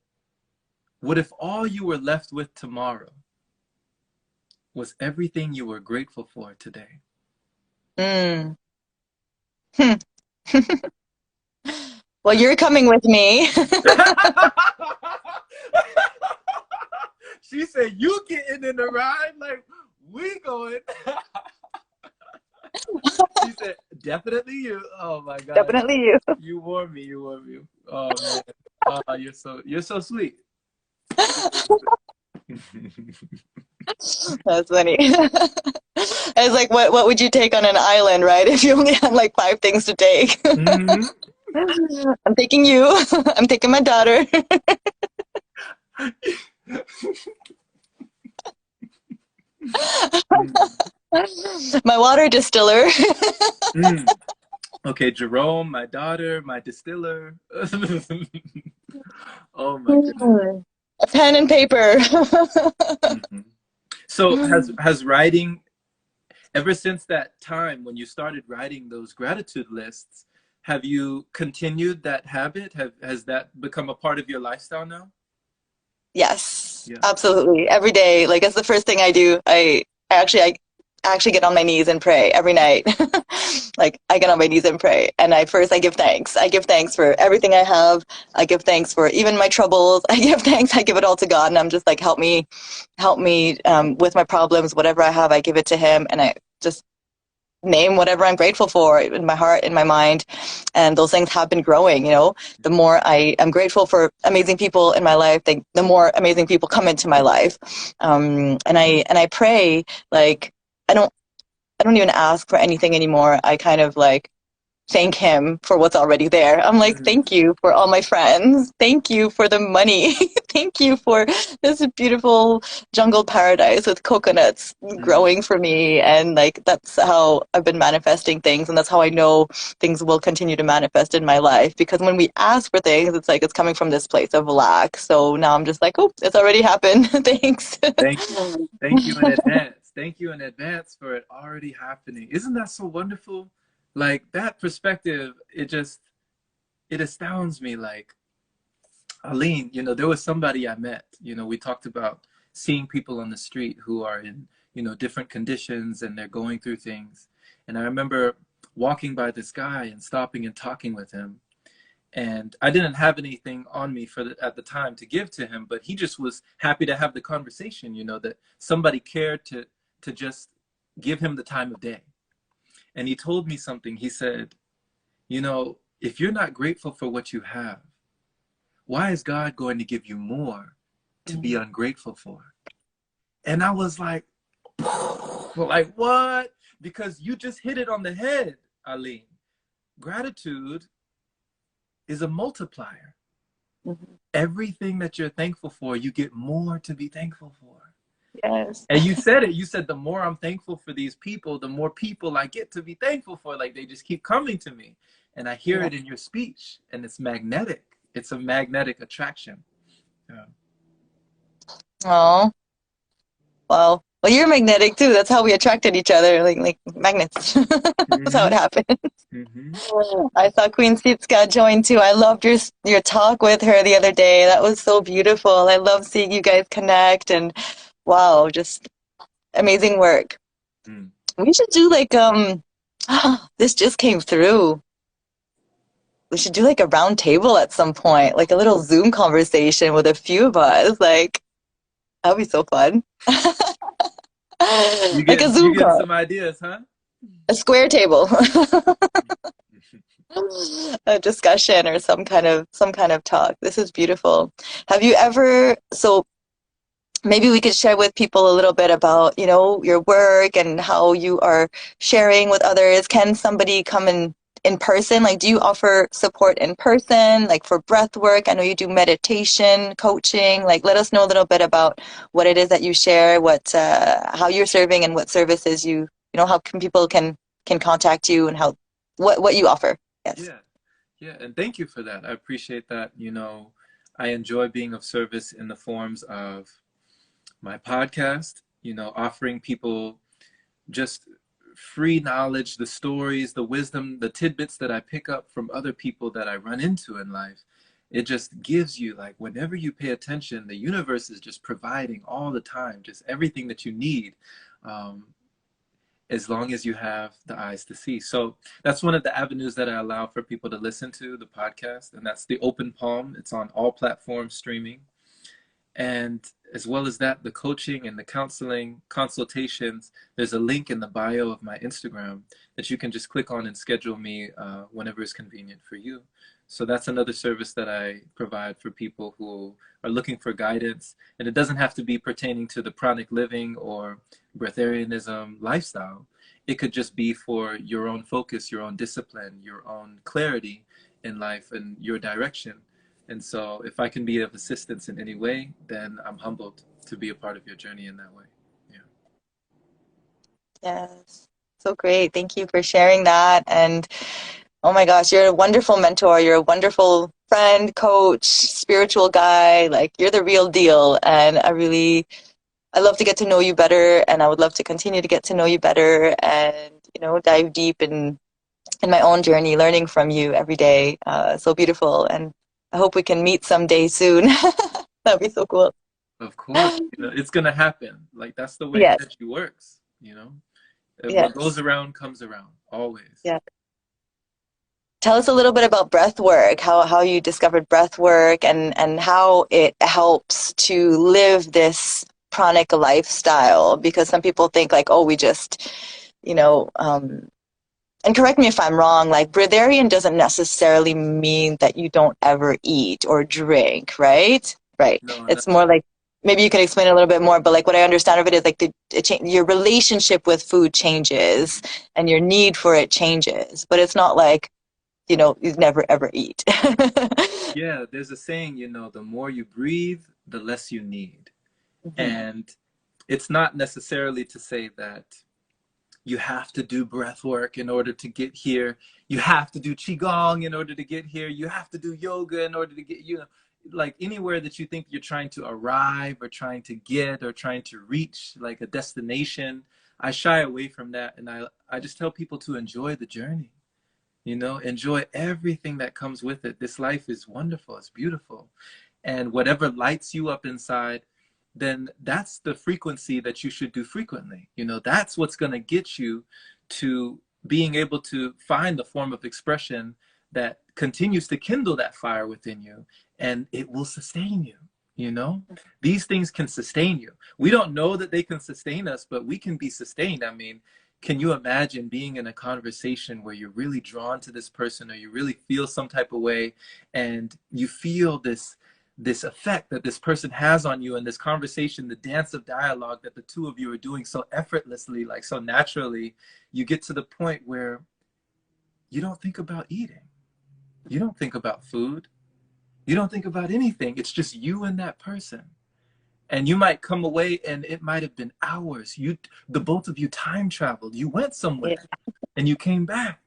"What if all you were left with tomorrow was everything you were grateful for today?" Mm. Hmm. Well, you're coming with me. She said, "You getting in the ride? Like, we going." She said, "Definitely you." Oh my God. Definitely you. You warm me. You warm me. Oh man. Oh, you're so sweet. That's funny. It's like, what would you take on an island, right? If you only had like five things to take. Hmm. I'm taking you. I'm taking my daughter. My water distiller. Mm. Okay, Jerome, my daughter, my distiller. Oh my goodness. A pen and paper. Mhm. So has writing, ever since that time when you started writing those gratitude lists, have you continued that habit? Has that become a part of your lifestyle now? Yes, Yeah. absolutely. Every day, like that's the first thing I do. I actually get on my knees and pray every night. Like I get on my knees and pray, and I give thanks. I give thanks for everything I have. I give thanks for even my troubles. I give thanks. I give it all to God, and I'm just like, help me with my problems. Whatever I have, I give it to Him, and I just name whatever I'm grateful for in my heart, in my mind. And those things have been growing, the more I am grateful for amazing people in my life, the more amazing people come into my life. And I pray, like, I don't, I don't even ask for anything anymore. I kind of like thank him for what's already there. I'm like, Mhm. thank you for all my friends. Thank you for the money. Thank you for this beautiful jungle paradise with coconuts Mhm. growing for me. And like, that's how I've been manifesting things. And that's how I know things will continue to manifest in my life. Because when we ask for things, it's like it's coming from this place of lack. So now I'm just like, oh, it's already happened. Thanks. Thank you. Thank you in advance. Thank you in advance for it already happening. Isn't that so wonderful? Like that perspective, it astounds me. Like, Aline, there was somebody I met, we talked about seeing people on the street who are in, different conditions and they're going through things. And I remember walking by this guy and stopping and talking with him. And I didn't have anything on me at the time to give to him, but he just was happy to have the conversation, that somebody cared to just give him the time of day. And he told me something. He said, if you're not grateful for what you have, why is God going to give you more to be ungrateful for? And I was like, like what? Because you just hit it on the head, Aline. Gratitude is a multiplier. Everything that you're thankful for, you get more to be thankful for. Yes. And you said it. You said the more I'm thankful for these people, the more people I get to be thankful for. Like they just keep coming to me. And I hear Yeah. it in your speech, and it's magnetic. It's a magnetic attraction. Yeah. Oh, well, you're magnetic too. That's how we attracted each other, like magnets. That's how it Mm-hmm. happened. Mm-hmm. I saw Queen Sitska join too. I loved your talk with her the other day. That was so beautiful. I love seeing you guys connect and wow, just amazing work. Mm. We should do like this just came through. We should do like a round table at some point, like a little Zoom conversation with a few of us. Like that'd be so fun. You Like a getting you Zoom getting call, some ideas, huh? a square table. A discussion or some kind of talk. This is beautiful. Have you ever, so maybe we could share with people a little bit about, your work and how you are sharing with others. Can somebody come in person? Like, do you offer support in person, like for breath work? I know you do meditation, coaching. Like, let us know a little bit about what it is that you share, how you're serving and what services how can people can contact you and how what you offer. Yes. Yeah. Yeah. And thank you for that. I appreciate that. I enjoy being of service in the forms of my podcast, offering people just free knowledge, the stories, the wisdom, the tidbits that I pick up from other people that I run into in life. It just gives you, like, whenever you pay attention, the universe is just providing all the time, just everything that you need. Um, as long as you have the eyes to see. So that's one of the avenues that I allow for people to listen to the podcast, and that's the Open Palm. It's on all platforms streaming. And as well as that, the coaching and the counseling consultations, there's a link in the bio of my Instagram that you can just click on and schedule me whenever it's convenient for you. So that's another service that I provide for people who are looking for guidance. And it doesn't have to be pertaining to the pranic living or breatharianism lifestyle. It could just be for your own focus, your own discipline, your own clarity in life and your direction. And so if I can be of assistance in any way, then I'm humbled to be a part of your journey in that way. Yeah. Yes. So great. Thank you for sharing that. And oh my gosh, you're a wonderful mentor. You're a wonderful friend, coach, spiritual guy. Like you're the real deal. And I love to get to know you better, and I would love to continue to get to know you better and, dive deep in my own journey, learning from you every day. So beautiful. And I hope we can meet someday soon. That'd be so cool. Of course, it's going to happen. Like that's the way Yes. energy works. What goes Yes. around comes around always. Yeah. Tell us a little bit about breath work, how you discovered breath work and how it helps to live this pranic lifestyle. Because some people think like, oh, we just, you know, um, and correct me if I'm wrong, like breatharian doesn't necessarily mean that you don't ever eat or drink, right? Right. No, no. It's more like maybe you can explain a little bit more, but like what I understand of it is like your relationship with food changes and your need for it changes, but it's not like, you never ever eat. Yeah, there's a saying, the more you breathe, the less you need. Mhm. And it's not necessarily to say that you have to do breath work in order to get here. You have to do qigong in order to get here. You have to do yoga in order to get, like anywhere that you think you're trying to arrive or trying to get or trying to reach like a destination. I shy away from that, and I just tell people to enjoy the journey. Enjoy everything that comes with it. This life is wonderful. It's beautiful. And whatever lights you up inside, then that's the frequency that you should do frequently. That's what's going to get you to being able to find the form of expression that continues to kindle that fire within you, and it will sustain you. These things can sustain you. We don't know that they can sustain us, but we can be sustained. I mean, can you imagine being in a conversation where you're really drawn to this person, or you really feel some type of way, and you feel this effect that this person has on you in this conversation, the dance of dialogue that the two of you are doing so effortlessly, like so naturally, you get to the point where you don't think about eating. You don't think about food. You don't think about anything. It's just you and that person. And you might come away and it might have been hours. The both of you time traveled. You went Yeah. somewhere and you came back.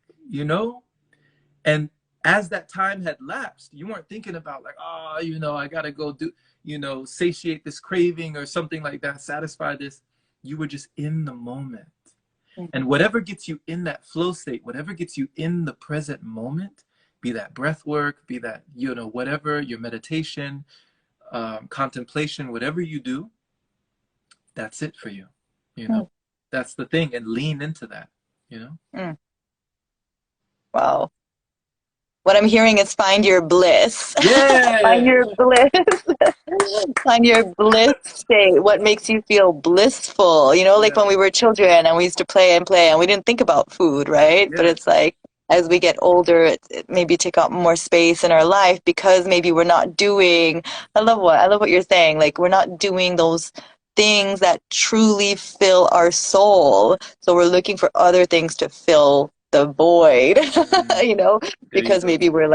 And as that time had lapsed, you weren't thinking about like, oh, I gotta go do, satiate this craving or something like that, satisfy this. You were just in the moment. And whatever gets you in that flow state, whatever gets you in the present moment, be that breath work, be that, whatever, your meditation, contemplation, whatever you do, that's it for you. You know, Mm. that's the thing. And lean into that. Mm. Wow. What I'm hearing is find your bliss. Find Yeah. your bliss. Find your bliss state. What makes you feel blissful? Like Yeah. when we were children and we used to play and play and we didn't think about food, right? But Yeah. it's like as we get older, it maybe take up more space in our life because maybe we're not doing, I love what you're saying. Like we're not doing those things that truly fill our soul. So we're looking for other things to fill the void, Mm, you know, there you because go. maybe we're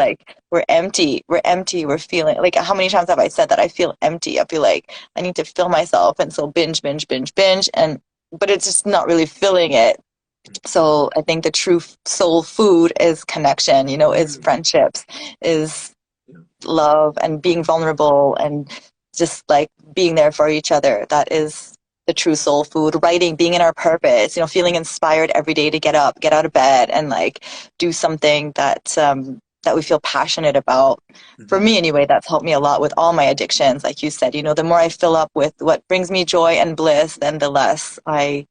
empty. We're empty. We're feeling like how many times have I said that I feel empty? I feel like I need to fill myself. And so binge, binge, binge, binge. But it's just not really filling it. So I think the true soul food is connection, is Mm. friendships, is Yeah. love and being vulnerable and just like being there for each other. That is the true soul food. Writing, being in our purpose, feeling inspired every day to get up, get out of bed and like do something that we feel passionate about. For Mhm. me anyway, that's helped me a lot with all my addictions. Like you said, the more I fill up with what brings me joy and bliss, then the less I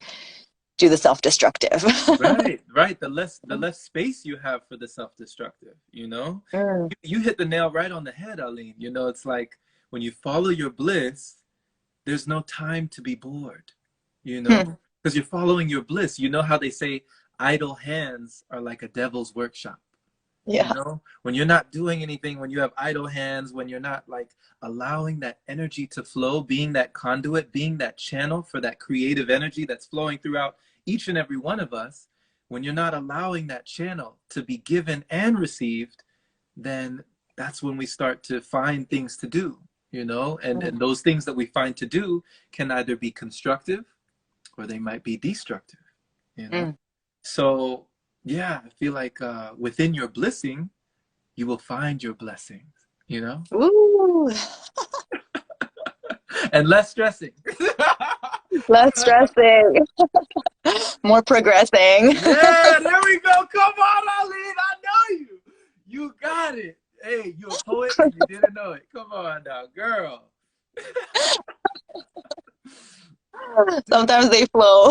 do the self-destructive. Right, right. The less space you have for the self-destructive, Mm. You hit the nail right on the head, Aline. It's like when you follow your bliss, there's no time to be bored, Hmm. because you're following your bliss. You know how they say idle hands are like a devil's workshop. Yeah. When you're not doing anything, when you have idle hands, when you're not like allowing that energy to flow, being that conduit, being that channel for that creative energy that's flowing throughout each and every one of us, when you're not allowing that channel to be given and received, then that's when we start to find things to do, and those things that we find to do can either be constructive or they might be destructive, you know? Mm. So, yeah, I feel like within your blissing, you will find your blessings, you know? Ooh, And less stressing. less stressing, more progressing. Yeah, there we go. Come on, Aline. I know you. You got it. Hey, you a poet and you didn't know it. Come on now, girl. Sometimes they flow.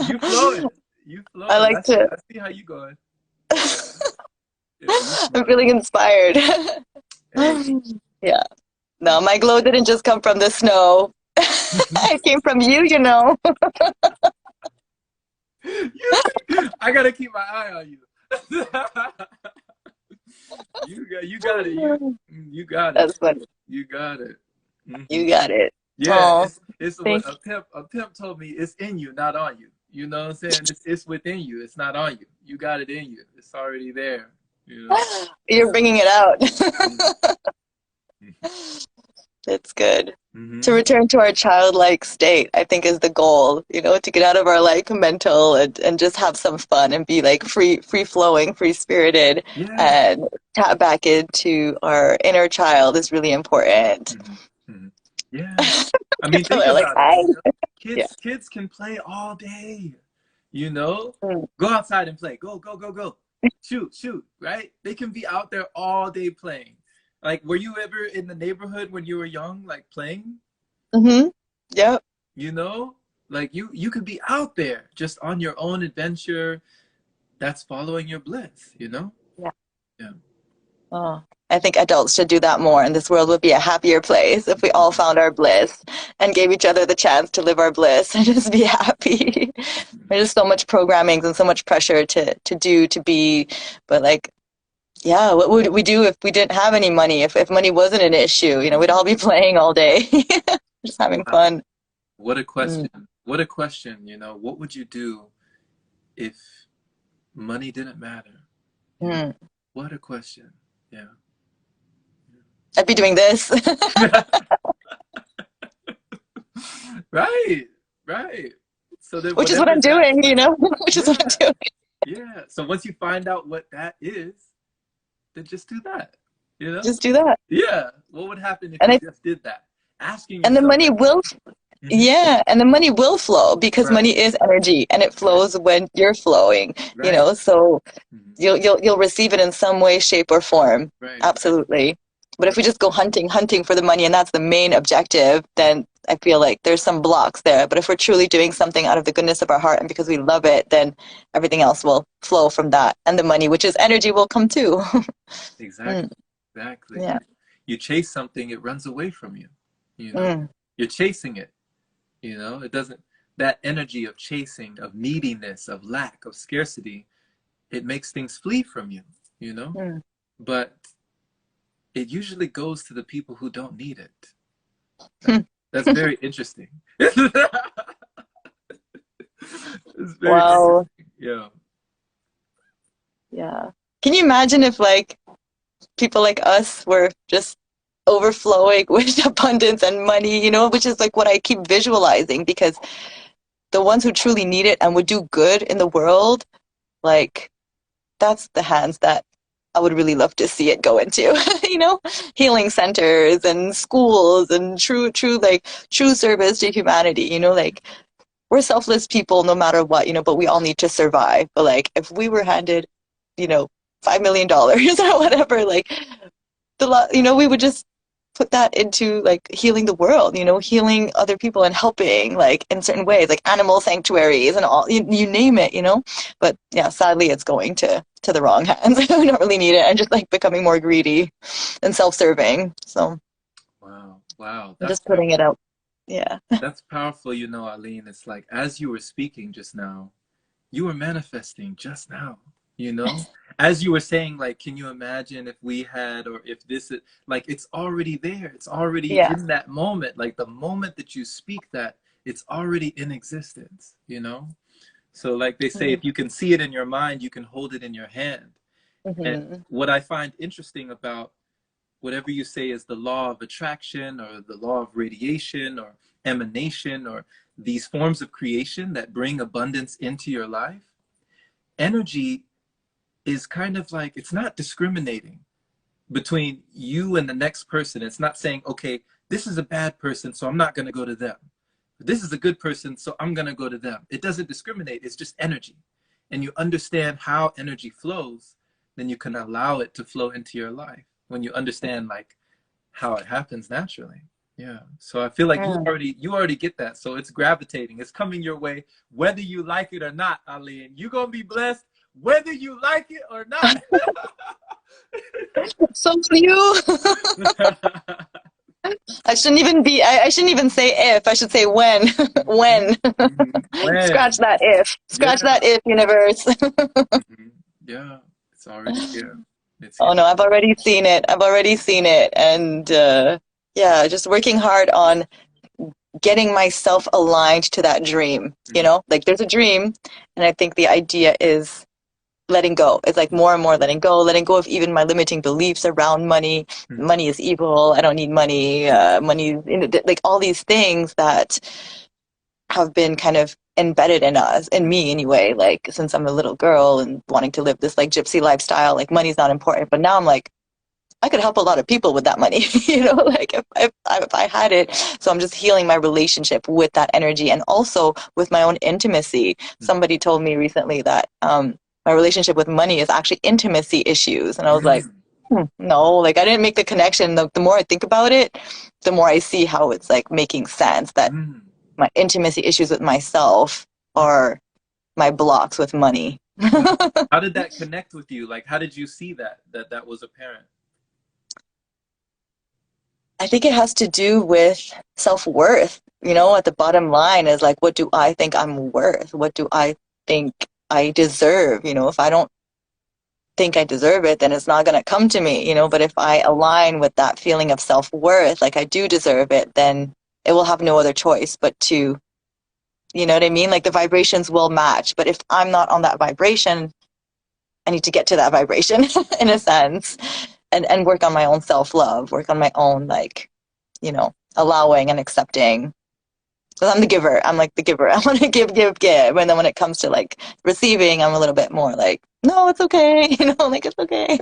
You flowing. You I flowing. like to, I see how you going. Yeah, you I'm flowing. feeling inspired. Hey. Yeah. No, my glow didn't just come from the snow. It came from you. I gotta keep my eye on you. You got it. You got it. That's funny. You got it. Hmm. You got it. Yeah, Oh, it's what thank a pimp told me. It's in you, not on you. You know what I'm saying? It's within you. It's not on you. You got it in you. It's already there. You know. you. You're bringing it out. It's good. To Mm-hmm. return to our childlike state, I think is the goal, to get out of our like mental and just have some fun and be like free flowing, free spirited Yeah. and tap back into our inner child is really important. Hmm. Hmm. Yeah. I mean, think They're like, about it. hi. Yeah. Kids can play all day. You know, Mm. go outside and play. Go, go, go, go. Shoot, shoot. Right? They can be out there all day playing. Like, were you ever in the neighborhood when you were young, like playing? Mm-hmm. Yep. You know, like you could be out there just on your own adventure. That's following your bliss. Yeah. Yeah. Oh, I think adults should do that more, and this world would be a happier place if we all found our bliss and gave each other the chance to live our bliss and just be happy. There's just so much programming and so much pressure to do, to be, but like, yeah, what would we do if we didn't have any money? If money wasn't an issue, we'd all be playing all day, just having Wow. fun. What a Mm. question. What a question. What would you do if money didn't matter? You know, Mm. what a question. Yeah. I'd be doing this, Right. Right. So then which is what whatever I'm that doing, is, which is what I'm yeah. doing. Yeah. So once you find out what that is, then just do that. You know? Just do that. Yeah. What would happen if And you I just did that? Asking and the yourself money that will question. Hmm. Yeah, and the money will flow because Right. money is energy and it Right. flows when you're flowing, Right. so Hmm. you'll receive it in some way, shape, or form. Right. Exactly. Absolutely. But if we Right. just go hunting for the money and that's the main objective, then I feel like there's some blocks there. But if we're truly doing something out of the goodness of our heart and because we love it, then everything else will flow from that. And the money, which is energy, will come too. Exactly. Mm, Exactly. yeah. You chase something, it runs away from you. You know, Mm, you're chasing it. It doesn't, that energy of chasing, of neediness, of lack, of scarcity, it makes things flee from you, you know? mm. But it usually goes to the people who don't need it. Hmm. That's very interesting. It's very Wow. interesting. Yeah. Yeah. Can you imagine if like people like us were just overflowing with abundance and money, which is like what I keep visualizing because the ones who truly need it and would do good in the world, like that's the hands that I would really love to see it go into, you know, healing centers and schools and true service to humanity, you know, like we're selfless people no matter what, you know, but we all need to survive. But like if we were handed, you know, $5 million or whatever, like you know, we would just put that into like healing the world, you know, healing other people and helping like in certain ways, like animal sanctuaries and all, you name it, you know. But yeah, sadly, it's going to the wrong hands. We don't really need it, and just like becoming more greedy and self-serving. So Wow, wow, I'm just putting it out. Yeah. that's powerful. You know, Aline, it's like as you were speaking just now, you were manifesting just now, you know? As you were saying, like, can you imagine if we had, or if this is, like, it's already there. It's already Yeah. in that moment. Like, the moment that you speak that, it's already in existence, you know? So, like they say, if you can see it in your mind, you can hold it in your hand. And Mm-hmm. what I find interesting about whatever you say is the law of attraction or the law of radiation or emanation or these forms of creation that bring abundance into your life, energy is kind of like, it's not discriminating between you and the next person. It's not saying, okay, this is a bad person, so I'm not going to go to them. This is a good person, so I'm going to go to them. It doesn't discriminate. It's just energy. And you understand how energy flows, then you can allow it to flow into your life when you understand like how it happens naturally. Yeah. So I feel like Mm. you already get that. So it's gravitating. It's coming your way whether you like it or not, Aline. You're gonna be blessed whether you like it or not. So for you, I shouldn't even say if, I should say when. When. When? Scratch that if. Yeah. Scratch that if, universe. Mhm. Yeah. It's already here. It's Oh here. no, I've already seen it. I've already seen it. And yeah, just working hard on getting myself aligned to that dream. You Mhm. know, like there's a dream, and I think the idea is letting go. It's like more and more letting go of even my limiting beliefs around money. Mhm. Money is evil. I don't need money. Money, like all these things that have been kind of embedded in us, in me anyway, like since I'm a little girl and wanting to live this like gypsy lifestyle, like money's not important. But now I'm like, I could help a lot of people with that money, you know, like if I had it. So I'm just healing my relationship with that energy and also with my own intimacy. Somebody told me recently that my relationship with money is actually intimacy issues. And I was like, Mhm. no, like I didn't make the connection. The more I think about it, the more I see how it's like making sense that Mhm. my intimacy issues with myself are my blocks with money. Mhm. How did that connect with you? Like, how did you see that was apparent? I think it has to do with self-worth. You know, at the bottom line is like, what do I think I'm worth? What do I think I deserve? You know, if I don't think I deserve it, then it's not going to come to me, you know, but if I align with that feeling of self-worth, like I do deserve it, then it will have no other choice but to, you know what I mean? Like the vibrations will match. But if I'm not on that vibration, I need to get to that vibration in a sense and work on my own self-love, work on my own, like, you know, allowing and accepting. Because I'm the giver. I'm like the giver. I want to give, give, give. And then when it comes to like receiving, I'm a little bit more like, no, it's okay. You know, like it's okay.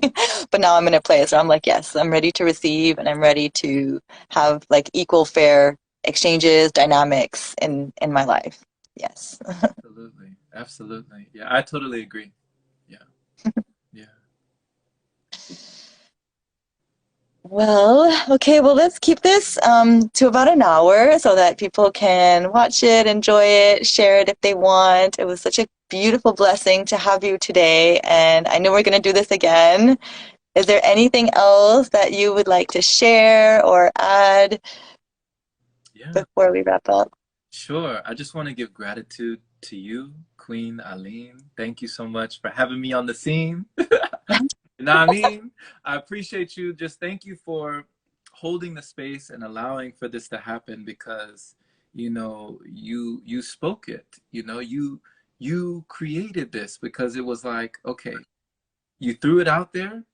But now I'm in a place where I'm like, yes, I'm ready to receive and I'm ready to have like equal, fair exchanges, dynamics in my life. Yes. Absolutely. Absolutely. Yeah, I totally agree. Yeah. Yeah. Well, okay, well, let's keep this to about an hour so that people can watch it, enjoy it, share it if they want. It was such a beautiful blessing to have you today, and I know we're going to do this again. Is there anything else that you would like to share or add Yeah. before we wrap up? Sure. I just want to give gratitude to you, Queen Aline. Thank you so much for having me on the scene. You know what I mean? I appreciate you. Just thank you for holding the space and allowing for this to happen because you spoke it. You created this because it was like, okay, you threw it out there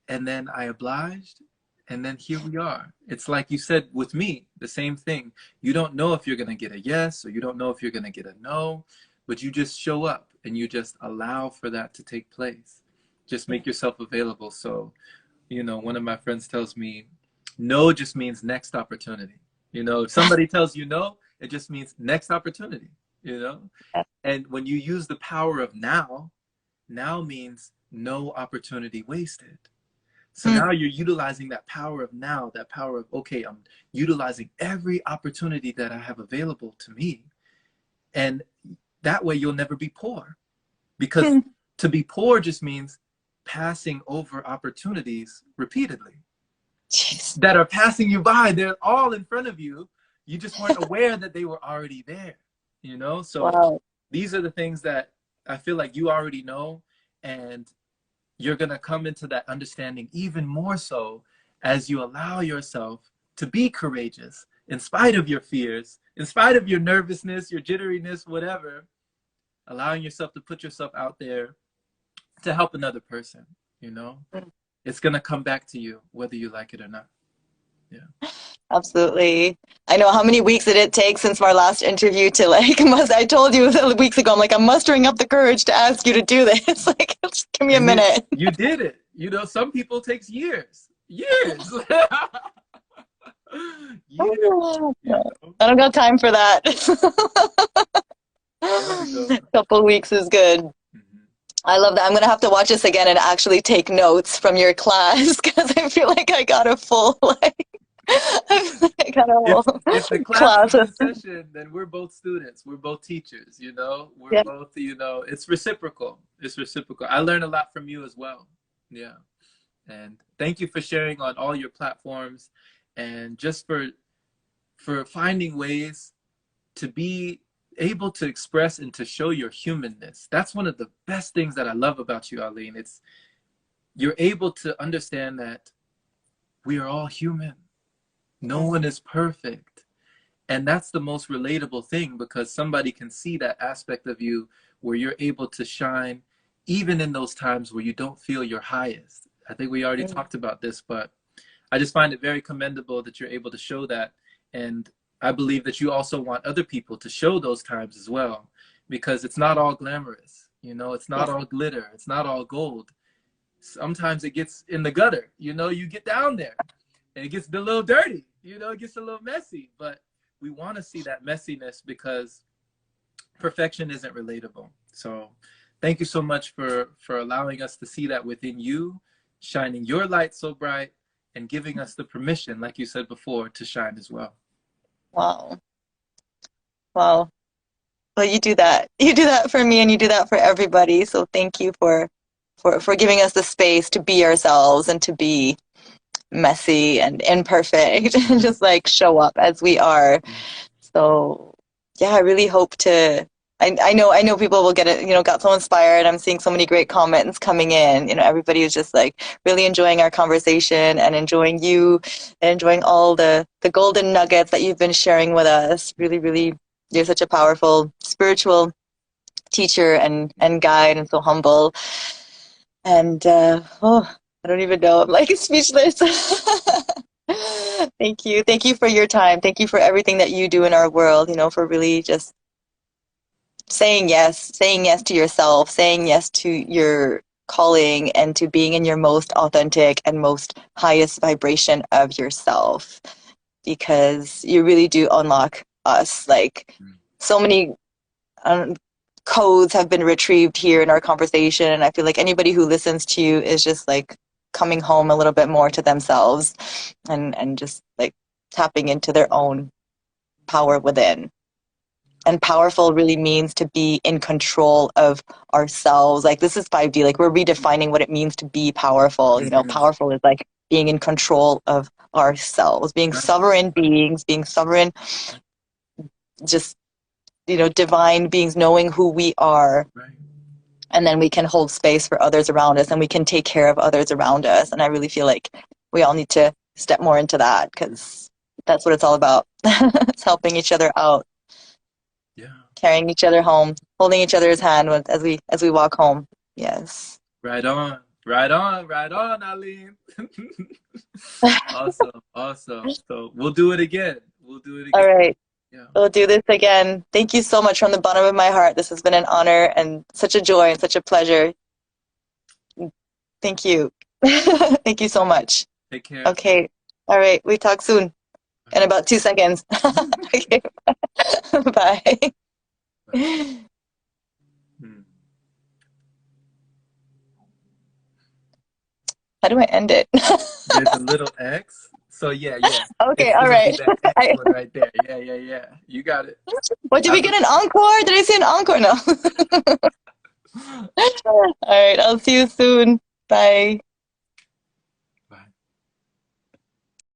and then I obliged And then here we are. It's like you said with me, the same thing. You don't know if you're going to get a yes, or you don't know if you're going to get a no, but you just show up and you just allow for that to take place. Just make yourself available. So, one of my friends tells me, no just means next opportunity. If somebody tells you no, it just means next opportunity, you know? And when you use the power of now, now means no opportunity wasted. So now you're utilizing that power of now, that power of, okay, I'm utilizing every opportunity that I have available to me. And that way you'll never be poor. Because to be poor just means passing over opportunities repeatedly. Jeez. That are passing you by. They're all in front of you. You just weren't aware that they were already there, So Wow. these are the things that I feel like you already know, and you're going to come into that understanding even more so as you allow yourself to be courageous in spite of your fears, in spite of your nervousness, your jitteriness, whatever, allowing yourself to put yourself out there to help another person, It's going to come back to you whether you like it or not. Yeah. Absolutely. I know how many weeks did it take since our last interview to I told you weeks ago, I'm like, I'm mustering up the courage to ask you to do this. Like, just give me a And minute. you did it. Some people takes years. Years. Years. I don't got time for that. There we go. A couple weeks is good. Mm-hmm. I love that. I'm going to have to watch this again and actually take notes from your class because I feel like I got a full, I feel like I got a whole If the class class. is in session, then we're both students. We're both teachers, We're Yeah. both, it's reciprocal. It's reciprocal. I learned a lot from you as well. Yeah. And thank you for sharing on all your platforms and just for finding ways to be able to express and to show your humanness. That's one of the best things that I love about you, Aline. It's you're able to understand that we are all human. No one is perfect. And that's the most relatable thing, because somebody can see that aspect of you where you're able to shine even in those times where you don't feel your highest. I think we already talked about this, but I just find it very commendable that you're able to show that. And I believe that you also want other people to show those times as well, because it's not all glamorous. It's not all glitter. It's not all gold. Sometimes it gets in the gutter. You get down there and it gets a little dirty. It gets a little messy. But we want to see that messiness because perfection isn't relatable. So thank you so much for allowing us to see that within you, shining your light so bright and giving us the permission, like you said before, to shine as well. Wow. Wow. Well, you do that. You do that for me and you do that for everybody. So thank you for giving us the space to be ourselves and to be messy and imperfect and just show up as we are. So yeah, I really hope to I know people will get it, got so inspired. I'm seeing so many great comments coming in. Everybody is just really enjoying our conversation and enjoying you and enjoying all the golden nuggets that you've been sharing with us. Really, really, you're such a powerful spiritual teacher and guide, and so humble. And I don't even know. I'm speechless. Thank you. Thank you for your time. Thank you for everything that you do in our world, for really just saying yes to yourself, saying yes to your calling and to being in your most authentic and most highest vibration of yourself, because you really do unlock us. So many codes have been retrieved here in our conversation, and I feel like anybody who listens to you is just coming home a little bit more to themselves and just tapping into their own power within. And powerful really means to be in control of ourselves. This is 5D. We're redefining what it means to be powerful. Powerful is being in control of ourselves, being sovereign beings, being sovereign, just, divine beings, knowing who we are. Right. And then we can hold space for others around us and we can take care of others around us. And I really feel like we all need to step more into that, because that's what it's all about. It's helping each other out. Yeah. Carrying each other home, holding each other's hand as we walk home. Yes. Right on. Right on, Aline. Awesome, awesome. So we'll do it again. We'll do it All again. right. Yeah. We'll do this again. Thank you so much from the bottom of my heart. This has been an honor and such a joy and such a pleasure. Thank you. Thank you so All right. much. Take care. Okay. All right. We talk soon All in about 2 seconds. right. Okay. Bye. Bye. Hmm. How do I end it? There's a little X. So yeah. Okay. It's All gonna be right. that X one right there. Yeah. You got it. What, did we Have get an encore? Did I see an encore? No. a All right. I'll see you soon. Bye.